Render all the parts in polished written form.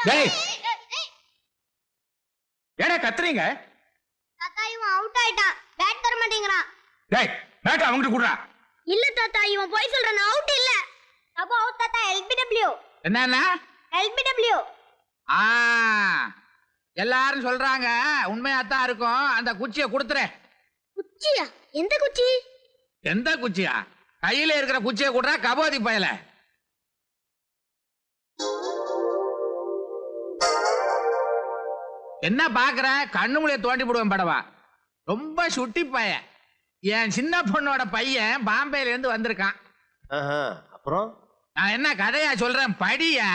டேய் ஏடா கத்துறீங்க? தாத்தா இவன் அவுட் ஆயிட்டான். பேட் தர மாட்டேங்கறான். டேய் பேட் அவங்கிட்ட குடுறா. இல்ல தாத்தா இவன் போய் சொல்றான். அவுட் இல்ல. அப்போ அவுட் தாத்தா. LBW. என்னன்னா? LBW. எல்லாரும் சொல்றாங்க உண்மையா தான் இருக்கும். அந்த குச்சியை கொடுத்துறே. குச்சியா? எந்த குச்சி? எந்த குச்சியா? கையில இருக்கிற குச்சியை குடுறா கபோதி பயல. என்ன பாக்குற? கண்ணு முளைய தோண்டி போடுவேன் படவா. ரொம்ப சுட்டி பையன். என் சின்ன பொண்ணோட பையன் பாம்பேல இருந்து வந்திருக்கான். அப்புறம் நான் என்ன கதையா சொல்றேன் படியா.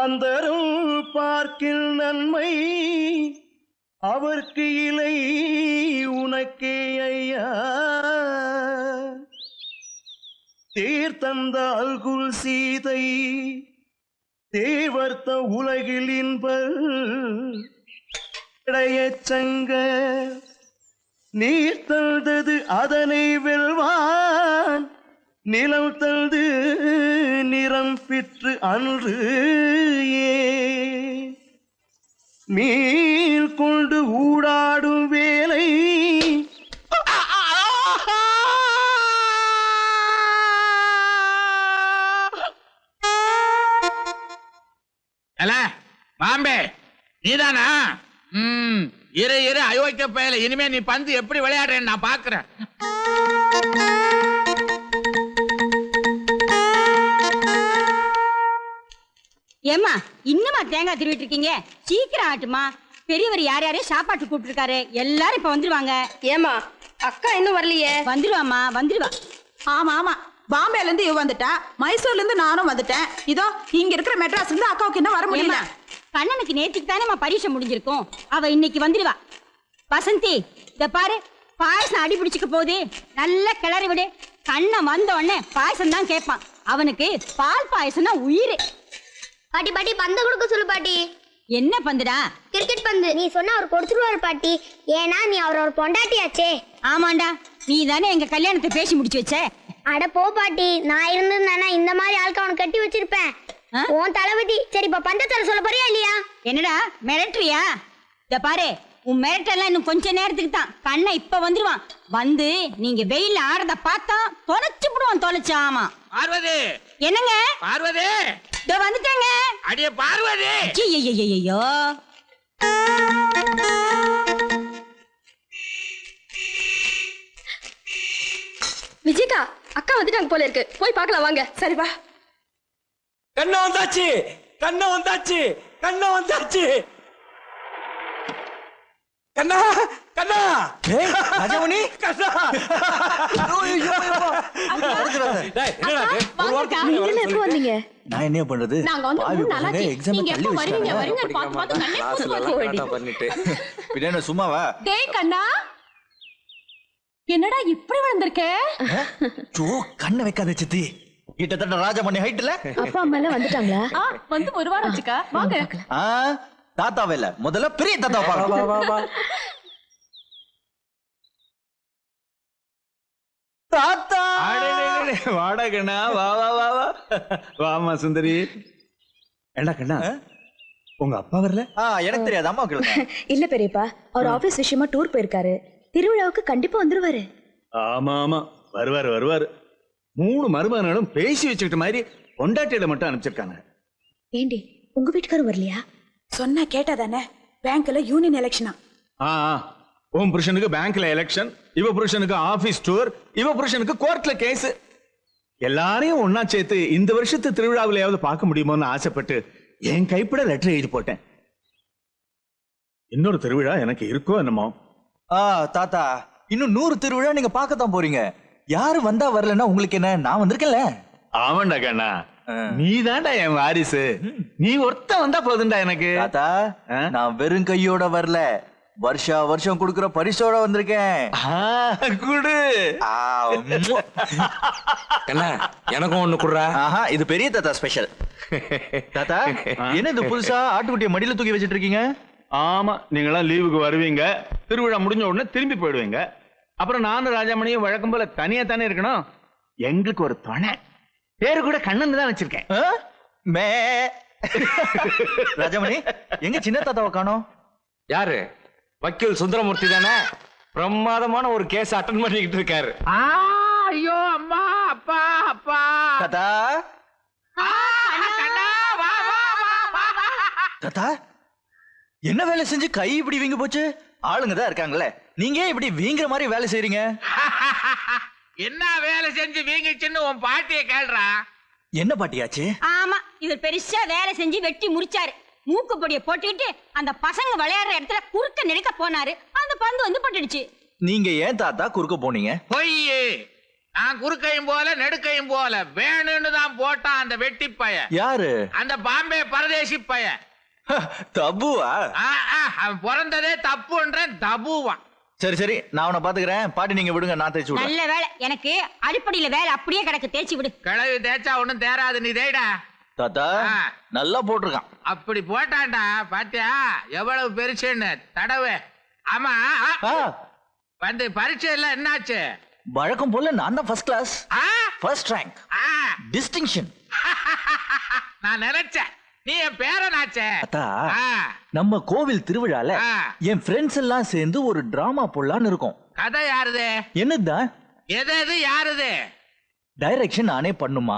அந்தரும் பார்க்கில் நன்மை அவர்க்கு இலை உனக்கே ஐயா தீர்த்தந்த அல்குல் சீதை தேவர்த்த உலகில் இன்படைய நீர் தந்தது அதனை வெல்வான் நிலம் தந்து நிறம் பெற்று அன்று மீள் கொண்டு ஊடாடும் வேலை பாம்பே நீதானா? இரு இரு அயோக்கிய பயல. இனிமே நீ பந்து எப்படி விளையாடுறேன்னு நான் பாக்குறேன். ஏம்மா இன்னுமா தேங்காய் திருவிட்டு இருக்கீங்க? சீக்கிரம் ஆட்டுமா. பெரியவர் யார் யாரையும் சாப்பாட்டு கூப்பிட்டுருக்காரு. எல்லாரும் இப்ப வந்துருவாங்க. ஏமா அக்கா இன்னும் வரலையே? வந்துருவாமா வந்துருவா. ஆமா ஆமா பாம்பேல இருந்து இவ வந்துட்டா, மைசூர்ல இருந்து நானும் வந்துட்டேன். இதோ இங்க இருக்கிற மெட்ராஸ்ல இருந்து அக்காவுக்கு இன்னும் வர முடியல. கண்ணனுக்கு நேற்றுக்கு தானே பரீட்சை முடிஞ்சிருக்கும். அவ இன்னைக்கு வந்துருவா. வசந்தி இத பாரு, பாயசம் அடி பிடிச்சுக்க போகுது. நல்லா கிளறி விடு. கண்ணன் வந்த உடனே பாயசம் தான் கேட்பான். அவனுக்கு பால் பாயசம்னா உயிர். பாட்டி பாட்டி பந்து கொடுக்க சொல்லு பாட்டி. என்ன பந்துடா? கிரிக்கெட் பந்து. நீ சொன்னா அவர் கொடுத்துருவாரு பாட்டி. ஏன்னா நீ அவரோட பொண்டாட்டியாச்சே. ஆமாண்டா, நீ தானே எங்க கல்யாணத்தை பேசி முடிச்சு வச்ச. அட போ பாட்டி, நான் இருந்திருந்தானா இந்த மாதிரி ஆளுக்கு அவனை கட்டி வச்சிருப்பேன். உன் தளபதி. சரி இப்ப பந்தத்தர சொல்ல போறியா இல்லையா? என்னடா மிரட்டுறியா? இத பாரு, உன் மிரட்டெல்லாம் இன்னும் கொஞ்ச நேரத்துக்கு தான். கண்ணை இப்ப வந்துருவான். வந்து நீங்க வெயில ஆடுறத பார்த்தா தொலைச்சு விடுவான். தொலைச்சு. ஆமா பார்வதி. என்னங்க பார்வதி? இதோ வந்துட்டேங்க. அடியே பார்வதி. ஐயோ விஜிகா அக்கா வந்துட்டாங்க போல இருக்கு. போய் பார்க்கலாம் வாங்க. சரி வா. கண்ணா வந்தாச்சு, கண்ணா வந்தாச்சு, கண்ணா வந்தாச்சு. கண்ணா கண்ணா ராஜமணி கண்ணா. நான் என்ன பண்றது? நாங்க வந்து 3 நாளாச்சு. நீங்க எப்ப வருவீங்க வருங்க பாத்து பாத்து கண்ணே பண்ணிட்டு பின்ன சும்மாவா? டேய் கண்ணா, என்னடா இப்படி வந்திருக்க? சோ கண்ண வைக்காத சித்தி. கிட்டத்தட்ட ராஜமணி ஹைட்ல. அப்பா அம்மா எல்லாம் வந்துட்டாங்களா? வந்து ஒரு வாரம் ஆச்சுக்கா. வாங்க. தாத்தாவே இல்ல, முதல்ல பெரிய தாத்தா பார்க்கலாம். வா வா தாத்தா. வாடா கண்ணா, வா வா வா வா. வாமா சுந்தரி. ஏண்டா கண்ணா, உங்க அப்பா வரல? எனக்கு தெரியாது, அம்மா கேளுங்க. இல்ல பெரியப்பா, அவர் ஆபீஸ் விஷயமா டூர் போயிருக்காரு. திருவிழாவுக்கு கண்டிப்பா வந்துருவாரு. ஆமா ஆமா வருவாரு வருவாரு. 3 மருமகனும் பேசி வச்சுக்கிட்ட மாதிரி பொண்டாட்டியில மட்டும் அனுப்பிச்சிருக்காங்க. ஏண்டி உங்க வீட்டுக்காரர் வரலையா? சொன்னா கேட்டாதானே. பேங்க்ல யூனியன் எலெக்ஷனா? உன் புருஷனுக்கு பேங்க்ல எலெக்ஷன், இவ புருஷனுக்கு ஆபீஸ் டூர், இவ புருஷனுக்கு கோர்ட்ல கேஸ். எல்லாரையும் ஒன்னா சேர்த்து இந்த வருஷத்து திருவிழாவிலையாவது பார்க்க முடியுமோன்னு ஆசைப்பட்டு என் கைப்பட லெட்டர் எழுதி போட்டேன். இன்னொரு திருவிழா எனக்கு இருக்கோ என்னமோ. தாத்தா இன்னும் 100 திருவிழா நீங்க பார்க்கத்தான் போறீங்க. யாரு வந்தா வரலன்னா உங்களுக்கு என்ன? நான் வந்திருக்கேன்ல. ஆமாண்டா கண்ணா, நீ தான்டா என் வாரிசு. நீ ஒருத்த வந்தா போதுண்டா எனக்கு. தாத்தா நான் வெறும் கையோட வரல, வருஷா வருஷம் கொடுக்கிற பரிசோட வந்திருக்கேன். குடு. கண்ணா எனக்கும் ஒண்ணு குடுறா. இது பெரிய தாத்தா ஸ்பெஷல். தாத்தா என்ன இது புதுசா ஆட்டுக்குட்டிய மடியில தூக்கி வச்சிட்டு இருக்கீங்க? ஆமா, நீங்களாம் லீவுக்கு வருவீங்க, திருவிழா முடிஞ்ச உடனே திரும்பி போயிடுவீங்க. அப்புறம் நானும் ராஜாமணியும் வழக்கம் போல தனியா தானே இருக்கணும். எங்களுக்கு ஒரு துணை. பேரு கூட கண்ணன் தான் வச்சிருக்கேன். மே ராஜாமணி எங்க சின்ன தாத்தாவை காணோம்? யாரு? வக்கீல் சுந்தரமூர்த்தி தானே? பிரமாதமான ஒரு கேஸ் அட்டன் பண்ணிக்கிட்டு இருக்காரு. ஐயோ அம்மா அப்பா அப்பா தாத்தா கண்ணா, வா, வா, வா, வா. தாத்தா என்ன வேலை செஞ்சு கை இப்படி வீங்க போச்சு? ஆளுங்க தான் இருக்காங்களே, நீங்க ஏன் இப்படி வீங்குற மாதிரி வேலை செய்றீங்க? என்ன வேலை செஞ்சு வீங்கிச்சுன்னு உன் பாட்டிய கேள்றா. என்ன பாட்டியாச்சு? ஆமா, இவர் பெருசா வேலை செஞ்சு வெட்டி முடிச்சாரு. மூக்கு பொடியை போட்டுக்கிட்டு அந்த பசங்க விளையாடுற இடத்துல குறுக்க நெருக்க போனாரு. அந்த பந்து வந்து பட்டுடுச்சு. நீங்க ஏன் தாத்தா குறுக்க போனீங்க? பொய்யே, நான் குறுக்கையும் போல நெடுக்கையும் போல வேணும்னு தான் போட்டான் அந்த வெட்டி பையன். யாரு? அந்த பாம்பே பரதேசி பையன். தபுவா? அவன் பிறந்ததே தப்புன்றேன், தபுவான். சரி சரி, நான் அவனை பாத்துக்கிறேன். பாட்டி நீங்க விடுங்க, நான் தேய்ச்சி விடுறேன். நல்ல வேலை, எனக்கு அடிப்படையில வேலை அப்படியே கிடக்கு, தேய்ச்சி விடு. கிளவி தேய்ச்சா ஒண்ணும் தேராது, நீ தேய்டா. தாத்தா நல்லா போட்டிருக்கான். அப்படி போட்டான்டா, பாத்தியா எவ்வளவு பெருசுன்னு தடவை. ஆமா, வந்து பரீட்சை எல்லாம் என்னாச்சு? வழக்கம் போல நான் தான் first class, first rank, distinction. நான் நினைச்சேன் நீ என் பேரனாச்சே. தாத்தா நம்ம கோவில் திருவிழால என் ஃப்ரெண்ட்ஸ் எல்லாம் சேர்ந்து ஒரு டிராமா போடலான்னு இருக்கோம். கதை யாருது? என்னதுதான்? எது யாருது? டைரக்ஷன் நானே பண்ணுமா,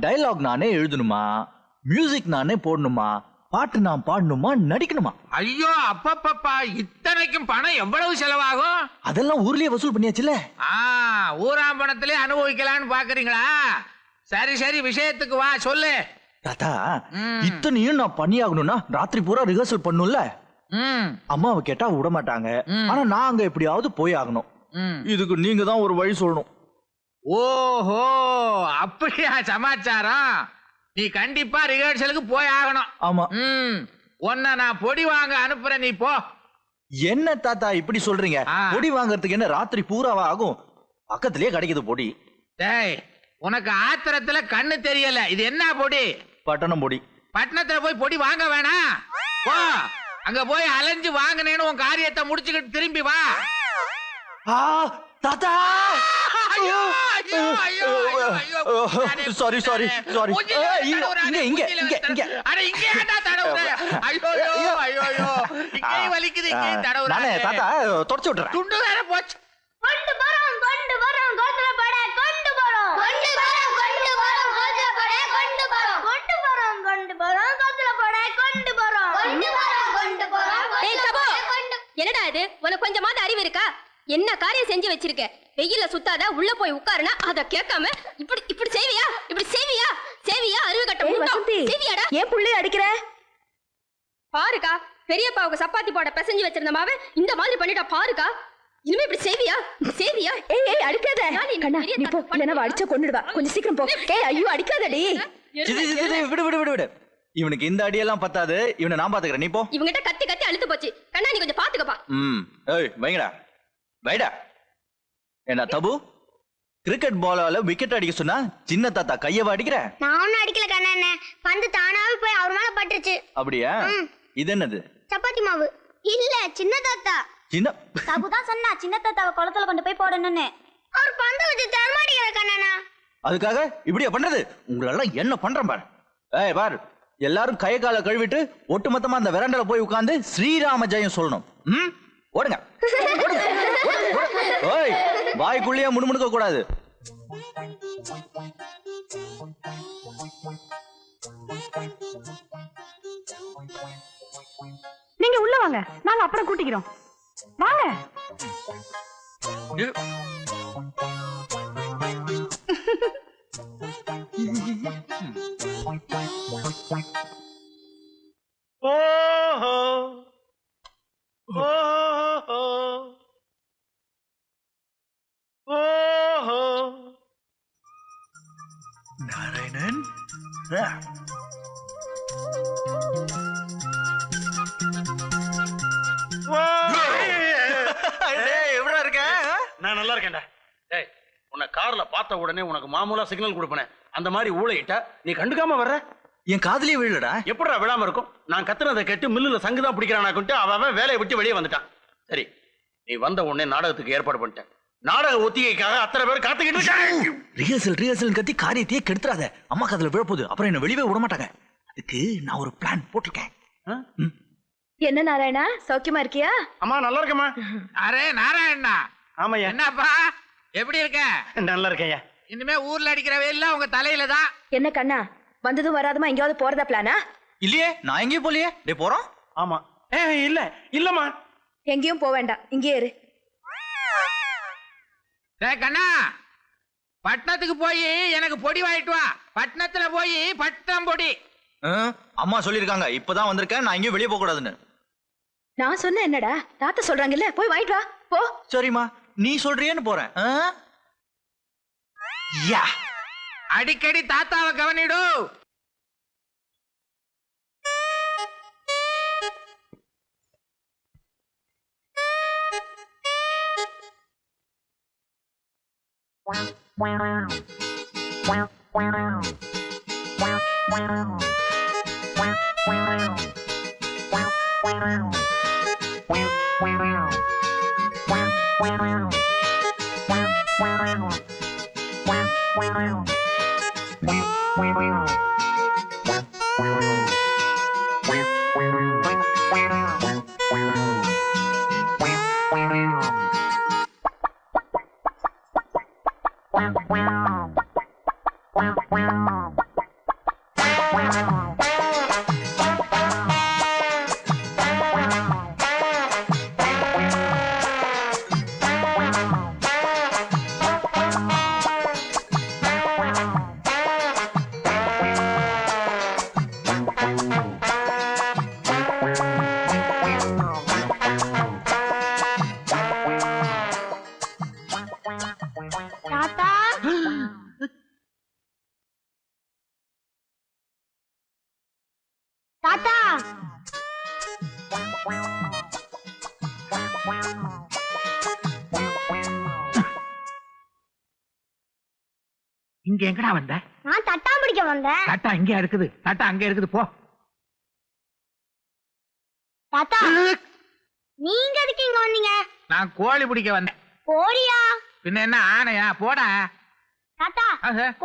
டயலாக் நானே எழுதணுமா, மியூசிக் நானே போடணுமா, பாட்டு நான் பாடணுமா, நடிக்கணுமா? ஐயோ அப்பப்பப்பா, இத்தனைக்கும் பணம் எவ்வளவு செலவாகும்? அதெல்லாம் ஊர்லயே வசூல் பண்ணியாச்சுல. ஊராம்பணத்திலே அனுபவிக்கலான்னு பாக்குறீங்களா? சரி சரி, விஷயத்துக்கு வா, சொல்லு. தாத்தா இத்தனையும் நான் பண்ணியாகணும்னா ராத்திரி பூரா ரிஹர்சல் பண்ணும்ல. அம்மாவை கேட்டா விட மாட்டாங்க. ஆனா நான் அங்க எப்படியாவது போய் ஆகணும். இதுக்கு நீங்க தான் ஒரு வழி சொல்லணும். ஓஹோ, அப்படியா சமாச்சாரம்? நீ கண்டிப்பா ரிஹர்சலுக்கு போய் ஆகணும். ஆமா. உன்னை நான் பொடி வாங்க அனுப்புறேன், நீ போ. என்ன தாத்தா இப்படி சொல்றீங்க? பொடி வாங்கறதுக்கு என்ன ராத்திரி பூராவா ஆகும்? பக்கத்திலேயே கிடைக்குது பொடி. டேய், உனக்கு ஆத்திரத்துல கண்ணு தெரியல. இது என்ன பொடி? பட்டணம் பொடி. பட்டணத்துல போய் பொடி வாங்க வேணாம், போ. அங்க போய் அலைஞ்சு வாங்கினேன்னு உன் காரியத்தை முடிச்சுக்கிட்டு திரும்பி வா. தாத்தா சாரி சாரி சாரி. இங்க இங்க இங்க இங்க. அட இங்க ஏன்டா தடவுற? ஐயோ ஐயோ ஐயோ, இங்கே வலிக்குது, இங்கே தடவுற. நானே தாத்தா தொடச்சு விட்டுறேன். துண்டு வேற போச்சு. கொண்டு வரோம் கோத்துல போட, கொண்டு வரோம் கோத்துல போட, கொண்டு வரோம் கோத்துல போட, கொண்டு வரோம். ஏய் தபோ, என்னடா இது? உனக்கு கொஞ்சமாவது அறிவு இருக்கா? என்ன காரியம் செஞ்சு வச்சிருக்க? வெயில்ல சுத்தாத, உள்ள போய் உட்காருனா அத கேட்காம இப்படி இப்படி செய்வியா? இப்படி செய்வியா? செய்வியா? அறிவு கட்ட முட்டம். செய்வியாடா? ஏன் புள்ளைய அடிக்கிற? பாருக்கா, பெரியப்பாவுக்கு சப்பாத்தி போட பிசைஞ்சு வச்சிருந்த மாவை இந்த மாதிரி பண்ணிட்டா பாருக்கா. இனிமே இப்படி செய்வியா? செய்வியா? ஏய் ஏய் அடிக்காத கண்ணா, நீ போ, இல்லனா அடிச்சா கொன்னுடுவா. கொஞ்சம் சீக்கிரம் போ. ஏய் ஐயோ அடிக்காதடி. விடு விடு விடு விடு. இவனுக்கு இந்த அடியெல்லாம் பத்தாது, இவனை நான் பாத்துக்கிறேன், நீ போ. இவங்கிட்ட கத்தி கத்தி அழுத்து போச்சு. கண்ணா நீ கொஞ்சம் பாத்துக்கப்பா. ஏய் வைங்கடா வைடா. என்ன தபு, கிரிக்கெட் பாலால விக்கெட் அடிக்க சொன்னா சின்ன தாத்தா கையவா அடிக்கிற? நான் ஒன்னும் அடிக்கல கண்ணா, பந்து தானாவே போய் அவர் மேல பட்டுருச்சு. அப்படியா? இது என்னது? சப்பாத்தி மாவு. இல்ல சின்ன தாத்தா. சின்ன தபுதான் சொன்னா சின்ன தாத்தாவை குளத்துல கொண்டு போய் போடணும்னு. அவர் பந்து வச்சு தரமாட்டேங்கிற கண்ணா. அதுக்காக இப்படியா பண்றது? உங்களெல்லாம் என்ன பண்றேன் பாரு. ஏய் பாரு, எல்லாரும் கை கால கழுவிட்டு ஒட்டுமொத்தமா அந்த வெராண்டால போய் உட்கார்ந்து ஸ்ரீராம ஜெயம் சொல்லணும். ஓடுங்க. ஓய், வாய்க்குள்ளேயே முணுமுணுக்க கூடாது. நீங்க உள்ள வாங்க, நாங்க அப்புறம் கூட்டிக்கிறோம். வாங்க. நாராயணன், எப்படா இருக்க? நான் நல்லா இருக்கேன்டா. டேய், உன்னை கார்ல பார்த்த உடனே உனக்கு மாமூலா சிக்னல் கொடுப்பேன். அந்த மாதிரி ஊழையிட்டா நீ கண்டுக்காம வர்ற. என் காதலியே விழலடா. எப்படா விழாம இருக்கும்? நான் கத்துனதை கேட்டு மில்லுல சங்குதான் பிடிக்கிறானாக்குன்ட்டு அவன் வேலையை விட்டு வெளியே வந்துட்டான். சரி, நீ வந்த உடனே நாடகத்துக்கு ஏற்பாடு பண்ணிட்டேன். நாடக ஒத்திகைக்காக அத்தனை பேர் காத்துக்கிட்டு இருக்காங்க. ரிஹர்சல் கத்தி காரியத்தையே கெடுத்துறாத. அம்மா காதுல விழப்போகுது, அப்புறம் என்ன வெளியே விட மாட்டாங்க. அதுக்கு நான் ஒரு பிளான் போட்டிருக்கேன். என்ன நாராயணா, சௌக்கியமா இருக்கியா? அம்மா நல்லா இருக்கேம்மா. அரே நாராயணா. ஆமாய்யா. என்னப்பா எப்படி இருக்க? நல்லா இருக்கேயா. இனிமே ஊர்ல அடிக்கிற வெயில்ல உங்க தலையில தான். என்ன கண்ணா, வந்ததும் வராதமா எங்கேயாவது போறதா பிளானா? இல்லையே, நான் எங்கேயும் போலியே. டே போறோம். ஆமா. இல்லம்மா. எங்கேயும் போக வேண்டாம், இங்கே இரு. கண்ணா, பட்டணத்துக்கு போய் எனக்கு பொடி வாங்கிட்டு வா. பட்டணத்துல போய் பட்டம் பொடி. அம்மா சொல்லிருக்காங்க, இப்பதான் வந்திருக்கேன், நான் எங்கேயும் வெளியே போக கூடாதுன்னு. நான் சொன்ன என்னடா, தாத்தா சொல்றாங்கல்ல, போய் வாங்கிட்டு வா போ. சரிம்மா, நீ சொல்றியேன்னு போறேன். யா, அடிக்கடி தாத்தாவை கவனிடு. தாத்தா இங்க எங்கடா வந்த? நான் தட்டா பிடிக்க வந்தேன். தட்டா இங்க இருக்குது, தட்டா அங்க இருக்குது, போ. தாத்தா நீங்க எதுக்கு இங்க வந்தீங்க? நான் கோழி பிடிக்க வந்தேன். கோழியா? பின்ன என்ன ஆனையா? போடா. தாத்தா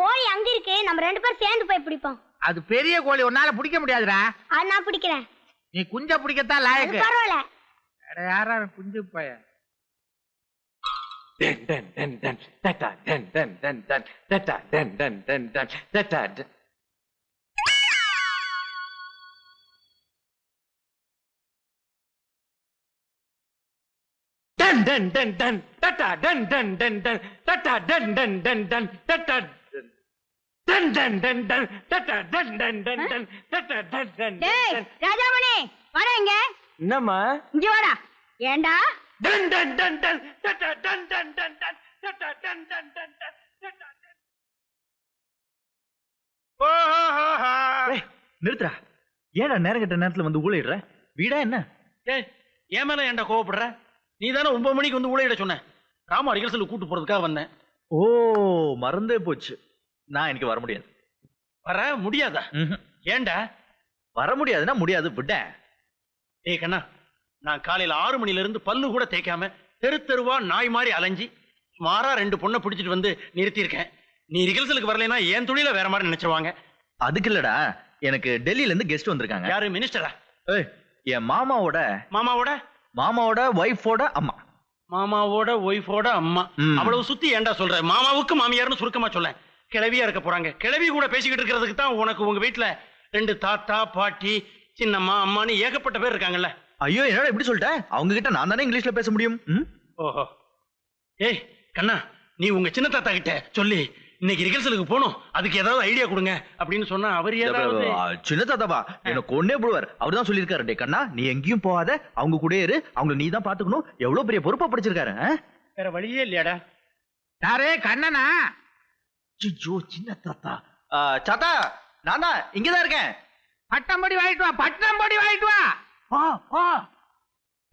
கோழி அங்க இருக்கு, நம்ம 2 பேரும் சேர்ந்து போய் பிடிப்போம். அது பெரிய கோழி, உன்னால பிடிக்க முடியாதுடா. அது நான் பிடிக்கிறேன். நீ குஞ்ச பிடிக்கத்தான் லாயக்கு. பரவாயில்ல. யாரா குஞ்சு பைய? ராஜாமணி வர இங்க. என்னம்மா? இங்க வாடா. ஏண்டா நிறுத்துறா. ஏடா நேரம் கட்ட நேரத்துல வந்து ஊழிடுற? வீடா என்ன? ஏன் மேல ஏன்டா கோவப்படுற? நீ தானே 9 மணிக்கு வந்து ஊழையிட சொன்ன. ராமா ரிகர்சல் கூட்டு போறதுக்காக வந்தேன். ஓ, மறந்தே போச்சு. நான் இன்னைக்கு வர முடியாது. வர முடியாதா? ஏன்டா? வர முடியாதுன்னா முடியாது, விட்ட. ஏய் கண்ணா, நான் காலையில 6 மணில இருந்து பல்லு கூட தேய்க்காம தெரு தெருவா நாய் மாதிரி அலைஞ்சி சுமாரா 2 பொண்ணை பிடிச்சிட்டு வந்து நிறுத்தியிருக்கேன். நீ ரிகர்சலுக்கு வரலைன்னா என் தொழில வேற மாதிரி நினைச்சிருவாங்க. அதுக்கு இல்லடா, எனக்கு டெல்லியில இருந்து கெஸ்ட் வந்திருக்காங்க. யாரு? மினிஸ்டரா? என் மாமாவோட ஒய்ஃபோட அம்மா. மாமாவோட ஒய்ஃபோட அம்மா. அவ்வளவு சுத்தி ஏன்டா சொல்ற? மாமாவுக்கு மாமியார்னு சுருக்கமா சொல்ல. கிளவியா இருக்க போறாங்க. கிளவி கூட பேசிக்கிட்டு இருக்கிறதுக்கு தான் உனக்கு உங்க வீட்டுல 2 தாத்தா பாட்டி சின்னம்மா அம்மான்னு ஏகப்பட்ட பேர் இருக்காங்கல்ல. ஐயோ, என்னடா இப்படி சொல்லிட்ட? அவங்க கிட்ட நான் தானே இங்கிலீஷ்ல பேச முடியும். ஓஹோ. ஏய் கண்ணா, நீ உங்க சின்ன தாத்தா கிட்ட சொல்லி இன்னைக்கு ரிகர்சலுக்கு போகணும், அதுக்கு ஏதாவது ஐடியா கொடுங்க அப்படின்னு சொன்னா அவர் ஏதாவது. சின்ன தாத்தாவா எனக்கு ஒன்னே போடுவார். அவர் தான் சொல்லியிருக்காரு, டே கண்ணா நீ எங்கேயும் போகாத, அவங்க கூட இரு, அவங்களை நீ தான் பாத்துக்கணும். எவ்வளவு பெரிய பொறுப்பா படிச்சிருக்காரு. வேற வழியே இல்லையாடா? யாரே? கண்ணனா? சின்ன தாத்தா. தாத்தா நான் தான் இங்கதான் இருக்கேன். பட்டம் படி வாங்கிட்டு வா, பட்டம் படி வாங்கிட்டு வா.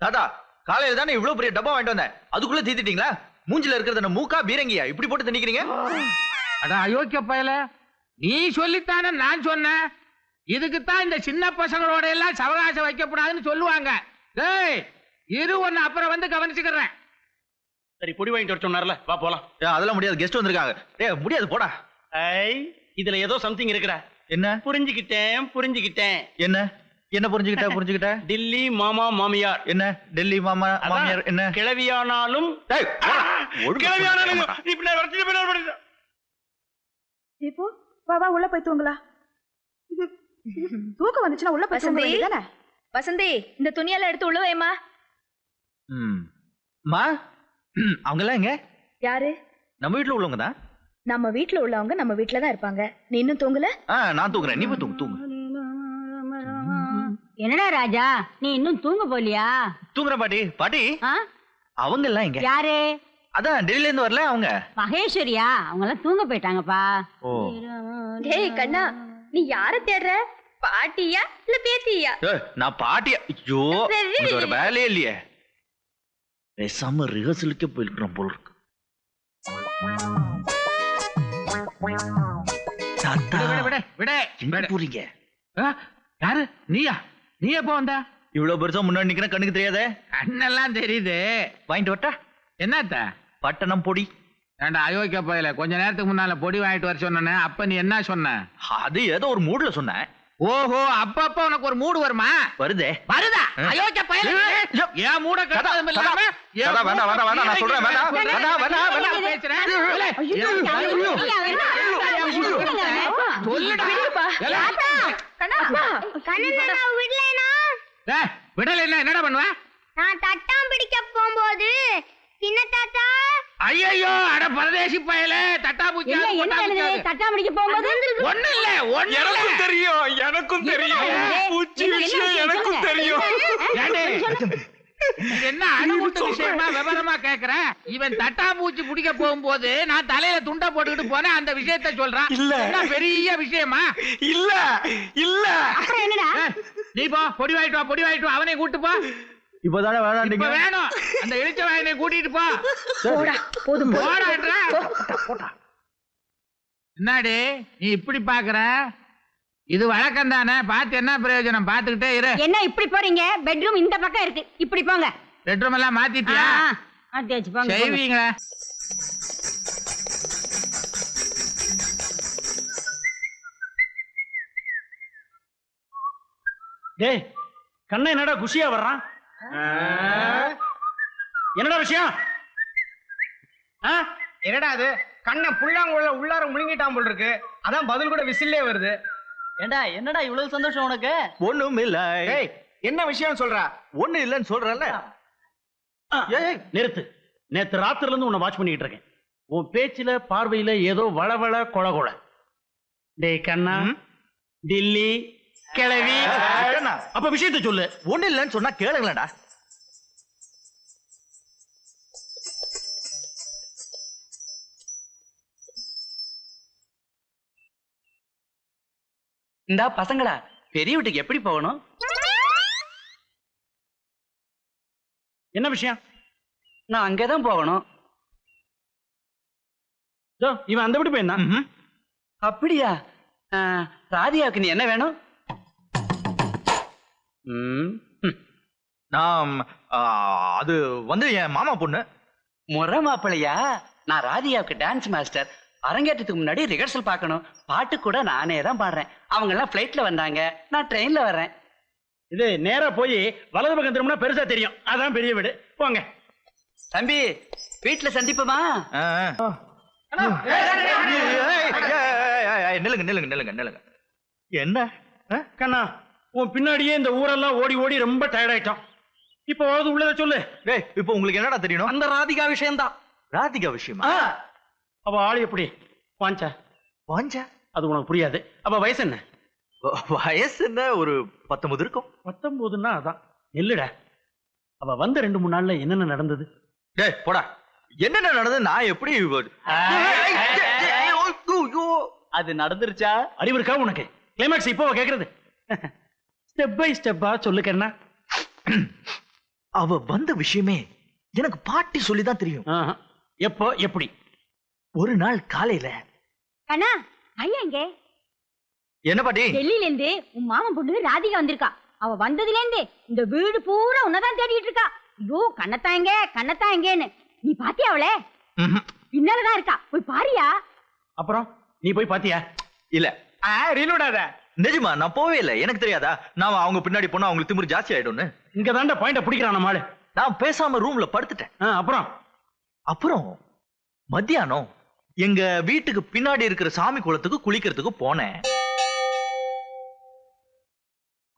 தாத்தா காலையில தானே இவ்வளவு பெரிய டப்பா வாங்கிட்டு வந்தேன், அதுக்குள்ள தீத்திட்டீங்களா? மூஞ்சில இருக்கிறது மூக்கா பீரங்கியா இப்படி போட்டு திணிக்கிறீங்க? அட அயோக்கிய பயல, நீ சொல்லித்தானே நான் சொன்னேன். இதுக்குத்தான் இந்த சின்ன பசங்களோட எல்லாம் சவகாசம் வைக்கப்படாதுன்னு சொல்லுவாங்க. டேய் இரு, ஒன்னு அப்புறம் வந்து கவனிச்சுக்கிறேன். சரி, பொடி வாங்கிட்டு வர சொன்னார்ல, வா போலாம். அதெல்லாம் முடியாது, கெஸ்ட் வந்திருக்காங்க. முடியாது, போடா. இதுல ஏதோ சம்திங் இருக்குடா. என்ன புரிஞ்சுக்கிட்டேன் என்ன என்ன புரிஞ்சுக்கிட்ட டில்லி மாமா மாமியார் என்ன டெல்லி மாமா மாமியார் என்ன கிளவியானாலும் டேய், ஒழுங்கா கிளவியானாலும் சொல்லுடா. நீ பின்ன வரட்டு பின்ன வரட்டு. இப்போ வா வா உள்ள போய் தூங்கலாம். தூக்கம் வந்துச்சுன்னா உள்ள போய் தூங்க வசந்தி. வேண்டியதானே? வசந்தி இந்த துணியெல்லாம் எடுத்து உள்ள வைமா. மா அவங்க எல்லாம் எங்க? யாரு? நம்ம வீட்டுல உள்ளவங்க தான். நம்ம வீட்ல உள்ளவங்க நம்ம வீட்ல தான் இருப்பாங்க. நீ இன்னும் தூங்கல? நான் தூங்குறேன், நீ போய் தூங்கு. என்னடா ராஜா நீ இன்னும் தூங்க போலியா? தூங்குற பாட்டி அவங்க எல்லாம் எங்க? யாரு? அதான் டெல்லில இருந்து வரல அவங்க. மகேஸ்வரியா? அவங்க எல்லாம் தூங்க போயிட்டாங்கப்பா. ஓ டேய் கண்ணா, நீ யார தேடுற? பாட்டியா இல்ல பேத்தியா? நான் பாட்டியா? ஐயோ உனக்கு ஒரு வேலையே இல்லையே. பேசாம ரிஹர்சலுக்கே போயிருக்கிறோம் போல இருக்கு. விட போறீங்க? யாரு? நீயா? நீ எப்போ வந்தா? இவ்வளவு பெருசா முன்னாடி நிக்கிறேன், கண்ணுக்கு தெரியாதே? அண்ணெல்லாம் தெரியுது. வாங்கிட்டு வரட்டா? என்னத்த? பட்டணம் பொடி. ஏண்டா அயோக்கிய போயில கொஞ்ச நேரத்துக்கு முன்னால பொடி வாங்கிட்டு வர சொன்ன. அப்ப நீ என்ன சொன்ன? அது ஏதோ ஒரு மூட்ல சொன்னேன். ஓஹோ, அப்பப்ப உனக்கு ஒரு மூடு வருமா? வருதே. வருதா? அயோக்கிய போயில ஏன் மூட கட்டாதம் இல்லாம வேண்டாம் நான் சொல்றேன். வேண்டாம் பேசுறேன். விடல என்னடா பண்ணுவ? நான் தட்டாம் பிடிக்க போகும்போது சின்ன தாத்தா ஐயோ அட பரதேசி பயல தட்டாபூச்சி தட்டாமடிக்க போகும்போது ஒண்ணு இல்ல எனக்கும் தெரியும் பூச்சி விஷயம் எனக்கும் தெரியும். என்ன அனுமூட்ட விஷயமா விவரமா கேக்குற? இவன் தட்டாம்பூச்சி பிடிக்க போகும்போது நான் தலையில துண்டை போட்டுக்கிட்டு போனேன், அந்த விஷயத்த சொல்றான். இல்ல பெரிய விஷயமா? இல்ல என்னடா நீ போ, பொடி வாங்கிட்டு வா, அவனை கூட்டு போ. இப்பதானே வேணாம் வேணும், அந்த இழிச்ச வாயனை கூட்டிட்டு போ. போதும் போடா. என்னடி நீ இப்படி பாக்குற? இது வழக்கம் தானே, பார்த்து என்ன பிரயோஜனம்? பாத்துக்கிட்டே இரு. என்ன இப்படி போறீங்க? பெட்ரூம் இந்த பக்கம் இருக்கு, இப்படி போங்க. பெட்ரூம் எல்லாம் மாத்திட்டியா? மாத்தியாச்சு, போங்க. செய்வீங்களா? டேய் கண்ணை என்னடா குஷியா வர்றான்? என்னடா விஷயம்? என்னடா அது? கண்ணை புள்ளாங்குள்ள உள்ளார முழுங்கிட்டான் போல் இருக்கு. அதான் பதில் கூட விசில்லே வருது. ஏண்டா என்னடா இவ்வளவு சந்தோஷம் உனக்கு? ஒண்ணும் இல்ல. என்ன விஷயம் சொல்றா? ஒண்ணு இல்லன்னு சொல்றல. நிறுத்து. நேத்து ராத்திரில இருந்து உன்னை வாட்ச் பண்ணிட்டு இருக்கேன். உன் பேச்சுல பார்வையில ஏதோ வளவள கொள. டேய் கண்ணா, டில்லி கிளவி, அப்ப விஷயத்தை சொல்லு. ஒண்ணு இல்லன்னு சொன்னா கேளுங்களேடா. இந்தா பசங்களா, பெரிய வீட்டுக்கு எப்படி போகணும்? என்ன விஷயம்? நான் அங்கதான் போகணும். இவன் அந்த வீட்டு போயிருந்தான். அப்படியா? ராதியாவுக்கு நீ என்ன வேணும்? நான் அது வந்து என் மாமா பொண்ணு. முறை மாப்பிள்ளையா? நான் ராதியாவுக்கு டான்ஸ் மாஸ்டர். அரங்கேற்றத்துக்கு முன்னாடி ரிஹர்சல் பார்க்கணும். பாட்டு கூட நானே தான் பாடுறேன். அவங்க எல்லாம் பிளைட்ல வந்தாங்க, நான் ட்ரெயின்ல வர்றேன். இது நேரா போய் வலது பக்கம் திரும்பினா பெருசா தெரியும். அதான் பெரிய வீடு. போங்க தம்பி, வீட்டுல சந்திப்போமா? நில்லுங்க. என்ன கண்ணா, உன் பின்னாடியே இந்த ஊரெல்லாம் ஓடி ஓடி ரொம்ப டயர்ட் ஆயிட்டோம். இப்ப உள்ளத சொல்லு. டேய், இப்போ உங்களுக்கு என்னடா தெரியணும்? அந்த ராதிகா விஷயம்தான். ராதிகா விஷயமா? அவ ஆளு எப்படி? வாஞ்சா? அது உனக்கு புரியாது. அப்ப வயசு என்ன? வயசு என்ன, ஒரு 19 இருக்கும். 19ன்னா அதான். இல்லடா, அவ வந்த 2-3 நாள்ல என்னென்ன நடந்தது? டேய் போடா, என்னென்ன நடந்தது? நான் எப்படி அது நடந்துருச்சா? அறிவு இருக்கா உனக்கு? கிளைமாக்ஸ் இப்போ கேக்குறது. ஸ்டெப் பை ஸ்டெப்பா சொல்லு கண்ணா. அவ வந்த விஷயமே எனக்கு பாட்டி சொல்லிதான் தெரியும். எப்போ எப்படி? ஒரு நாள் காலையில. கண்ணா, ஐயா எங்க? என்ன பாட்டி? டெல்லியில இருந்து உன் மாமன் பொண்ணு ராதிகா வந்திருக்கா. அவ வந்ததுல இருந்து இந்த வீடு பூரா உன்னதான் தேடிட்டு இருக்கா. ஐயோ கண்ணத்தாங்கன்னு. நீ பாத்தியா அவளே? பின்னாலதான் இருக்கா, போய் பாரியா. அப்புறம் நீ போய் பாத்தியா? இல்ல, ரீலோடாத. நிஜமா நான் போவே இல்லை. எனக்கு தெரியாதா நான் அவங்க பின்னாடி போனா அவங்களுக்கு திமிரு ஜாஸ்தி ஆயிடும்னு. இங்க தாண்ட பாயிண்ட பிடிக்கிறான் நம்மளு. நான் பேசாம ரூம்ல படுத்துட்டேன். அப்புறம் மத்தியானம் எங்க வீட்டுக்கு பின்னாடி இருக்கிற சாமி குளத்துக்கு குளிக்கிறதுக்கு போனேன்.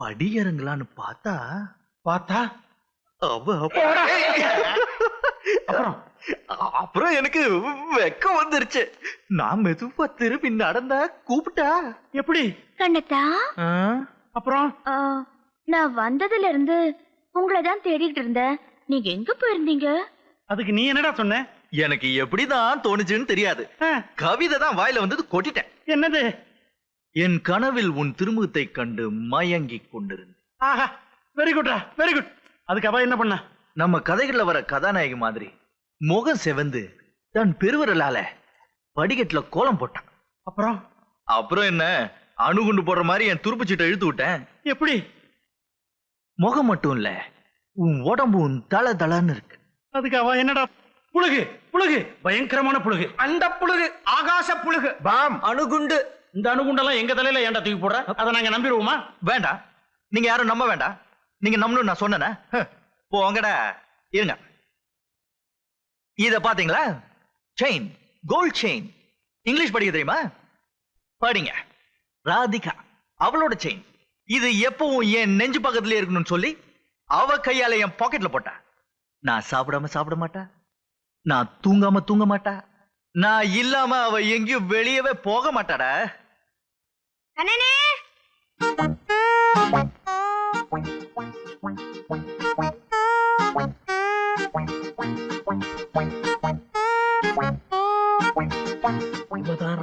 படி இறங்கலான்னு பார்த்தா அப்புறம் எனக்கு வெக்கம் வந்துருச்சு. நான் மெதுவா திரும்பி நடந்தா கூப்பிட்டா எப்படி கண்ணத்தா அப்புறம் நான் வந்ததுல இருந்து உங்களை தான் தேடிட்டு இருந்தேன். நீங்க எங்க போயிருந்தீங்க? அதுக்கு நீ என்னடா சொன்ன? எனக்கு எப்படிதான் தோணுச்சுன்னு தெரியாது. கவிதை தான் வாயில வந்தது கொட்டிட்டேன். என்னது? என் கனவில் உன் திருமுகத்தை கண்டு மயங்கி கொண்டிருந்தேன். ஆஹா, வெரி குட்ரா, வெரி குட். அதுக்கு அவ என்ன பண்ண? நம்ம கதைகள்ல வர கதாநாயகி மாதிரி முகம் செவந்து தன் பெருவிரலால படிக்கட்டுல கோலம் போட்டான். அப்புறம் என்ன அணுகுண்டு போடுற மாதிரி என் துருப்பு சீட்டை இழுத்து விட்டேன். எப்படி? முகம் மட்டும் இல்ல, உன் உடம்பு உன் தள தளன்னு இருக்கு. அதுக்கு அவ என்னடா? புழுகு புழுகு, பயங்கரமான புழுகு. அந்த புழுகு ஆகாச புழுகு. பாம் அணுகுண்டு. இந்த அணுகுண்டெல்லாம் எங்க தலையில ஏன்டா தூக்கி போடுற? அதை நாங்க நம்பிடுவோமா? வேண்டாம், நீங்க யாரும் நம்ப வேண்டாம். நீங்க நம்பணும் நான் சொன்னேனே. போங்கடா. இருங்க, இத பாத்தீங்களா? Chain, gold chain. இங்கிலீஷ் படிக்க தெரியுமா? படிங்க. ராதிகா, அவளோட செயின். இது எப்பவும் என் நெஞ்சு பக்கத்துல இருக்கணும்னு சொல்லி அவ கையால என் பாக்கெட்ல போட்டா. நான் சாப்பிடாம சாப்பிட மாட்டா, நான் தூங்காம தூங்க மாட்டா, நான் இல்லாம அவ எங்கேயும் வெளியவே போக மாட்டாடா. அண்ணனே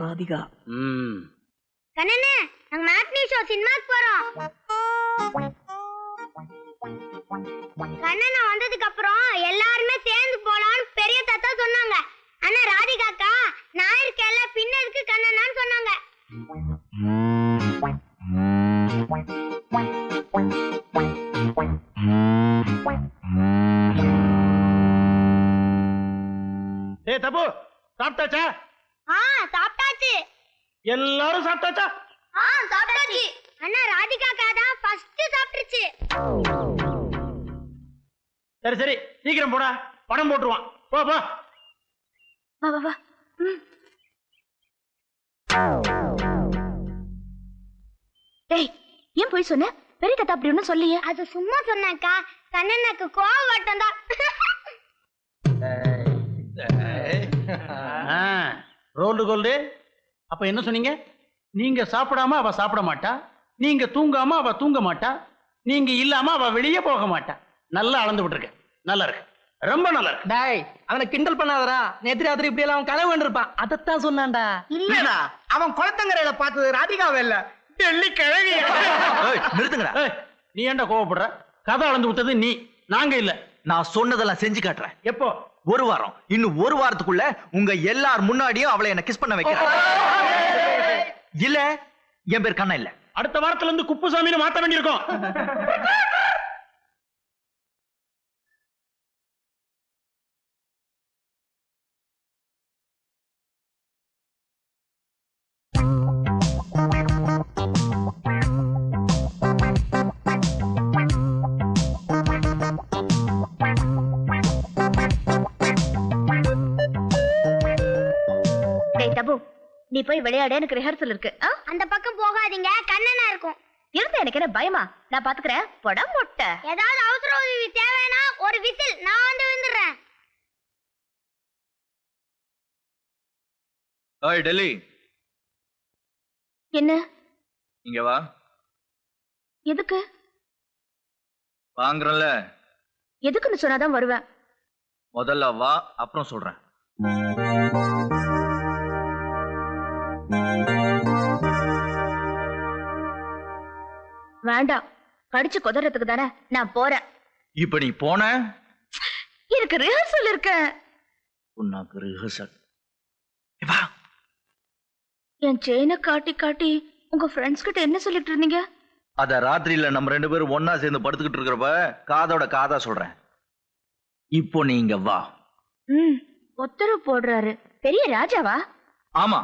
ராதிகா. கண்ணனே, நாங்க மேட்னி ஷோ சினிமாக்கு போறோம். கண்ணனா வந்ததுக்கு அப்புறம் எல்லாருமே சேர்ந்து போலாம்னு பெரிய தாத்தா சொன்னாங்க. அண்ணா ராதிகாக்கா நான் இருக்கேன்ல, பின்ன இருக்கு கண்ணனான்னு சொன்னாங்க. ஏய் தபு, சாப்பிட்டாச்சா? சாப்பிட்டாச்சு. எல்லாரும் சாப்பிட்டாச்சா? சாப்பிட்டாச்சு. அண்ணா ராதிகாக்கா தான் ஃபர்ஸ்ட் சாப்பிட்டுச்சு. சரி சரி, சீக்கிரம் போடா, படம் போட்டுருவான். போ போ. வா வா வா. டேய், ஏன் போய் சொன்ன? பெரிய தாத்தா அப்படி ஒன்னும் சொல்லியே. அது சும்மா சொன்னாக்கா, கண்ணனுக்கு கோவம் வட்டம் தான். Rolled gold. அப்ப என்ன சொன்னீங்க? நீங்க சாப்பிடாம அவ சாப்பிட மாட்டா, நீங்க தூங்காம அவ தூங்க மாட்டா, நீங்க இல்லாம அவ வெளியே போக மாட்டா. நல்லா அளந்து விட்டுருக்க. நல்லா இருக்கு, ரொம்ப நல்லா இருக்கு. டாய், அவனை கிண்டல் பண்ணாதடா. நேத்து ராத்திரி இப்படி எல்லாம் அவன் கனவு கண்டிருப்பான். அதத்தான் சொன்னான்டா. இல்லடா, அவன் குளத்தங்கரையில பார்த்தது ராதிகாவை இல்ல, டெல்லி கிழவி. நிறுத்துங்கடா. நீ ஏன்டா கோவப்படுற? கதை அளந்து விட்டது நீ, நாங்க இல்ல. நான் சொன்னதெல்லாம் செஞ்சு காட்டுறேன். எப்போ? ஒரு வாரம். இன்னும் ஒரு வாரத்துக்குள்ள உங்க எல்லார் முன்னாடியும் அவளை என்ன கிஸ் பண்ண வைக்கிறேன். இல்ல, என் பேர் கண்ணா இல்ல. அடுத்த வாரத்துல இருந்து குப்புசாமின்னு மாத்த வேண்டியிருக்கும். நீ போய் விளையாட, எனக்கு ரிஹர்சல் இருக்கு. அந்த பக்கம் போகாதீங்க, கண்ணனா இருக்கும். இருந்து எனக்கு என்ன பயமா? நான் பாத்துக்கிறேன். படம் முட்டை. ஏதாவது அவசர உதவி தேவைன்னா ஒரு விசில், நான் வந்து விழுந்துடுறேன். ஓய் டெல்லி, என்ன? இங்க வா. எதுக்கு? வாங்குறல. எதுக்குன்னு சொன்னாதான் வருவேன். முதல்ல வா, அப்புறம் சொல்றேன். வேண்டாம், கடிச்சு கொதறதுக்கு தானே நான் போறேன். இப்ப நீ போன, எனக்கு ரிஹர்சல் இருக்கு. உனக்கு ரிஹர்சல்? என் செயினை காட்டி காட்டி உங்க ஃப்ரெண்ட்ஸ் கிட்ட என்ன சொல்லிட்டு இருந்தீங்க? அத ராத்திரியில நம்ம 2 பேரும் ஒன்னா சேர்ந்து படுத்துக்கிட்டு இருக்கிறப்ப காதோட காதா சொல்றேன். இப்போ நீங்க வா. உத்தரவு போடுறாரு. பெரிய ராஜாவா? ஆமா,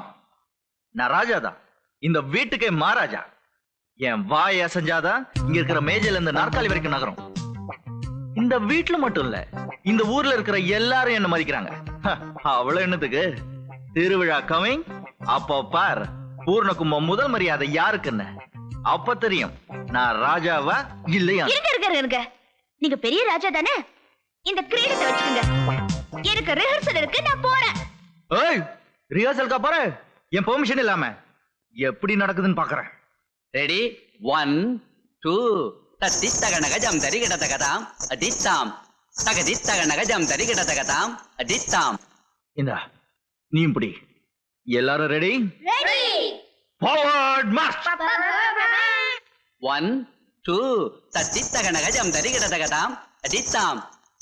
நான் ராஜாதான். இந்த வீட்டுக்கே மகாராஜா. என் வாய் அசைஞ்சாதான் இங்க இருக்கிற மேஜையில இருந்து நாற்காலி வரைக்கும் நகரும். இந்த வீட்டுல மட்டும் இல்ல, இந்த ஊர்ல இருக்கிற எல்லாரும் என்ன மதிக்கிறாங்க. அவ்வளவு என்னத்துக்கு திருவிழா கமிங். அப்ப பார், பூர்ண கும்பம் முதல் மரியாதை யாருக்குன்னு அப்ப தெரியும் நான் ராஜாவா இல்லையா. இருக்க நீங்க பெரிய ராஜா தானே, இந்த கிரீடத்தை வச்சுக்கோங்க. எனக்கு ரிஹர்சல் இருக்கு, நான் போறேன். ஏய், ரிஹர்சல்கா போற? என் பெர்மிஷன் இல்லாம எப்படி நடக்குதுன்னு பாக்குறேன். ரெடி 1 2 தத்தித்தகனக ஜம் தரிகிடதகதாம் அதித்தாம் தகதித்தகனக ஜம் தரிகிடதகதாம் அதித்தாம். இந்தா நீயும் பிடி. எல்லாரும் ரெடி? ரெடி. Forward March. 1 2 தத்தித்தகனக ஜம் தரிகிடதகதாம் அதித்தாம்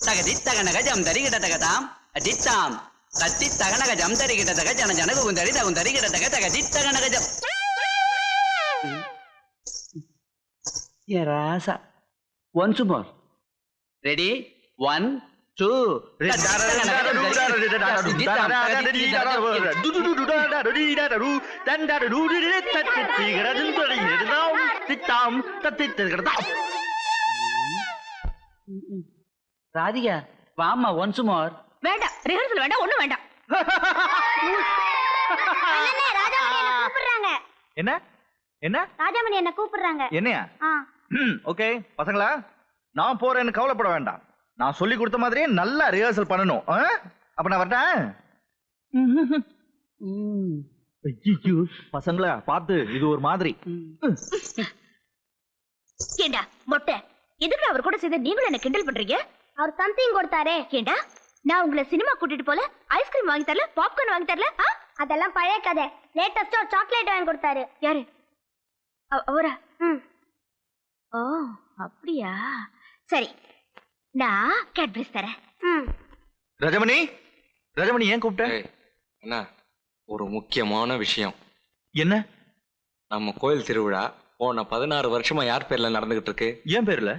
தகதித்தகனக ஜம் தரிகிடதகதாம் அதித்தாம் தத்தித்தகனக ஜம் தரிகிடதக ஜன ஜனகு குந்தரி தகுந்தரிகிடதக தகதித்தகனக ஜம். ஏ ராசா, ஒன்ஸ் மோர். ரெடி 1 2 ராதிகா வாமா, ஒன்ஸ் மோர். வேண்டாம், ரிஹர்சல் வேண்டாம், ஒண்ணும் வேண்டாம். கூப்பிடுறாங்க. என்ன என்ன? ராஜாமணி என்ன கூப்பிடுறாங்க. என்னையா? ஓகே பசங்களா, நான் போறேன்னு கவலைப்பட வேண்டாம். நான் சொல்லி கொடுத்த மாதிரியே நல்லா ரிஹர்சல் பண்ணணும். அப்ப நான் வரட்டேன். பசங்களா பார்த்து, இது ஒரு மாதிரி. ஏண்டா மொட்டை, எதுக்கு அவர் கூட சேர்ந்து நீங்களும் என்ன கிண்டல் பண்றீங்க? அவர் சம்திங் கொடுத்தாரே. ஏண்டா, நான் உங்களை சினிமா கூட்டிட்டு போல, ஐஸ்கிரீம் வாங்கி தரல, பாப்கார்ன் வாங்கி தரல. அதெல்லாம் பழைய கதை. லேட்டஸ்டா சாக்லேட் வாங்கி கொடுத்தாரு. யாரு? அவரா? ஓ அப்படியா, சரி, நான் கேட்பரிஸ் தரேன். ரஜமணி, ரஜமணி ஏன் கூப்பிட்ட? என்ன ஒரு முக்கியமான விஷயம். என்ன? நம்ம கோயில் திருவிழா போன 16 வருஷமா யார் பேர்ல நடந்துகிட்டு இருக்கு? ஏன் பேர்ல.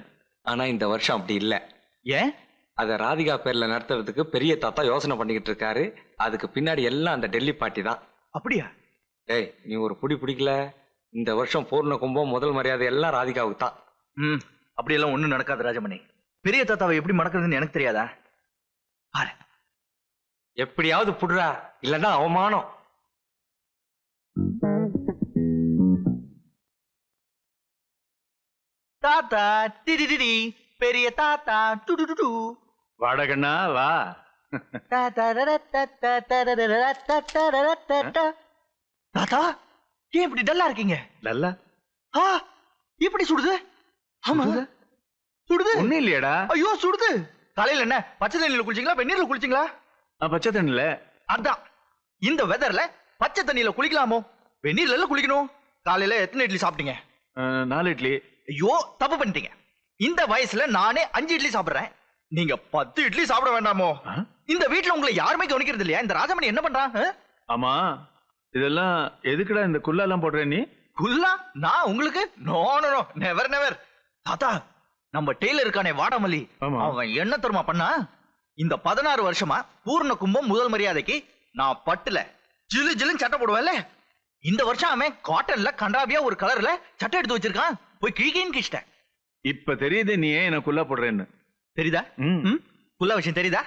ஆனா இந்த வருஷம் அப்படி இல்ல. ஏன்? அத ராதிகா பேர்ல நடத்துறதுக்கு பெரிய தாத்தா யோசனை பண்ணிக்கிட்டு இருக்காரு. அதுக்கு பின்னாடி எல்லாம் அந்த டெல்லி பாட்டி தான். அப்படியா? டேய், நீ ஒரு புடி பிடிக்கல. இந்த வருஷம் பூர்ண கும்பம் முதல் மரியாதை எல்லாம் ராதிகாவுக்கு தான். அப்படியெல்லாம் ஒண்ணும் நடக்காது ராஜமணி. பெரிய தாத்தாவை எப்படி மடக்குறதுன்னு எனக்கு தெரியாதா? பாரு, எப்படியாவது புடுறா, இல்லன்னா அவமானம். தாத்தா டிடிடி, பெரிய தாத்தா டுடுடு. வாடகண்ணா வா. தாத்தா ஏன் இப்படி டல்லா இருக்கீங்க? டல்லா? இப்படி சுடுது. ஆமா சுடுது. ஒண்ணும் இல்லையடா. ஐயோ சுடுது. காலையில என்ன பச்சை தண்ணியில குளிச்சீங்களா, வெந்நீர்ல குளிச்சீங்களா? பச்சை தண்ணில. அதான், இந்த வெதர்ல பச்சை தண்ணியில குளிக்கலாமோ? வெந்நீர்ல குளிக்கணும். காலையில எத்தனை இட்லி சாப்பிட்டீங்க? 4 இட்லி. ஐயோ தப்பு பண்ணிட்டீங்க. இந்த வயசுல நானே 5 இட்லி சாப்பிடுறேன். நீங்க 10 இட்லி சாப்பிட வேண்டாமோ? இந்த வீட்டுல உங்களை யாருமே கவனிக்கிறது இல்லையா? இந்த ராஜமணி என்ன பண்றான்? ஆமா, இதெல்லாம் எதுக்குடா இந்த குல்லா எல்லாம் போடுற நீ? குல்லா? நான் உங்களுக்கு? No no no, never never. தாத்தா, நம்ம டெய்லர் இருக்கானே வாடாமல்லி, அவன் என்ன தருமா பண்ணா? இந்த 16 வருஷமா பூர்ண கும்பம் முதல் மரியாதைக்கு நான் பட்டுல ஜிலு ஜிலுன்னு சட்டை போடுவேன்ல, இந்த வருஷம் அவன் காட்டன்ல கண்டாவியா ஒரு கலர்ல சட்டை எடுத்து வச்சிருக்கான். போய் கிழிக்கேன்னு கிழிச்சிட்டேன். இப்ப தெரியுது நீ ஏன் என்ன குல்லா போடுறேன்னு. தெரியுதா? குல்லா விஷயம் தெரியுதா?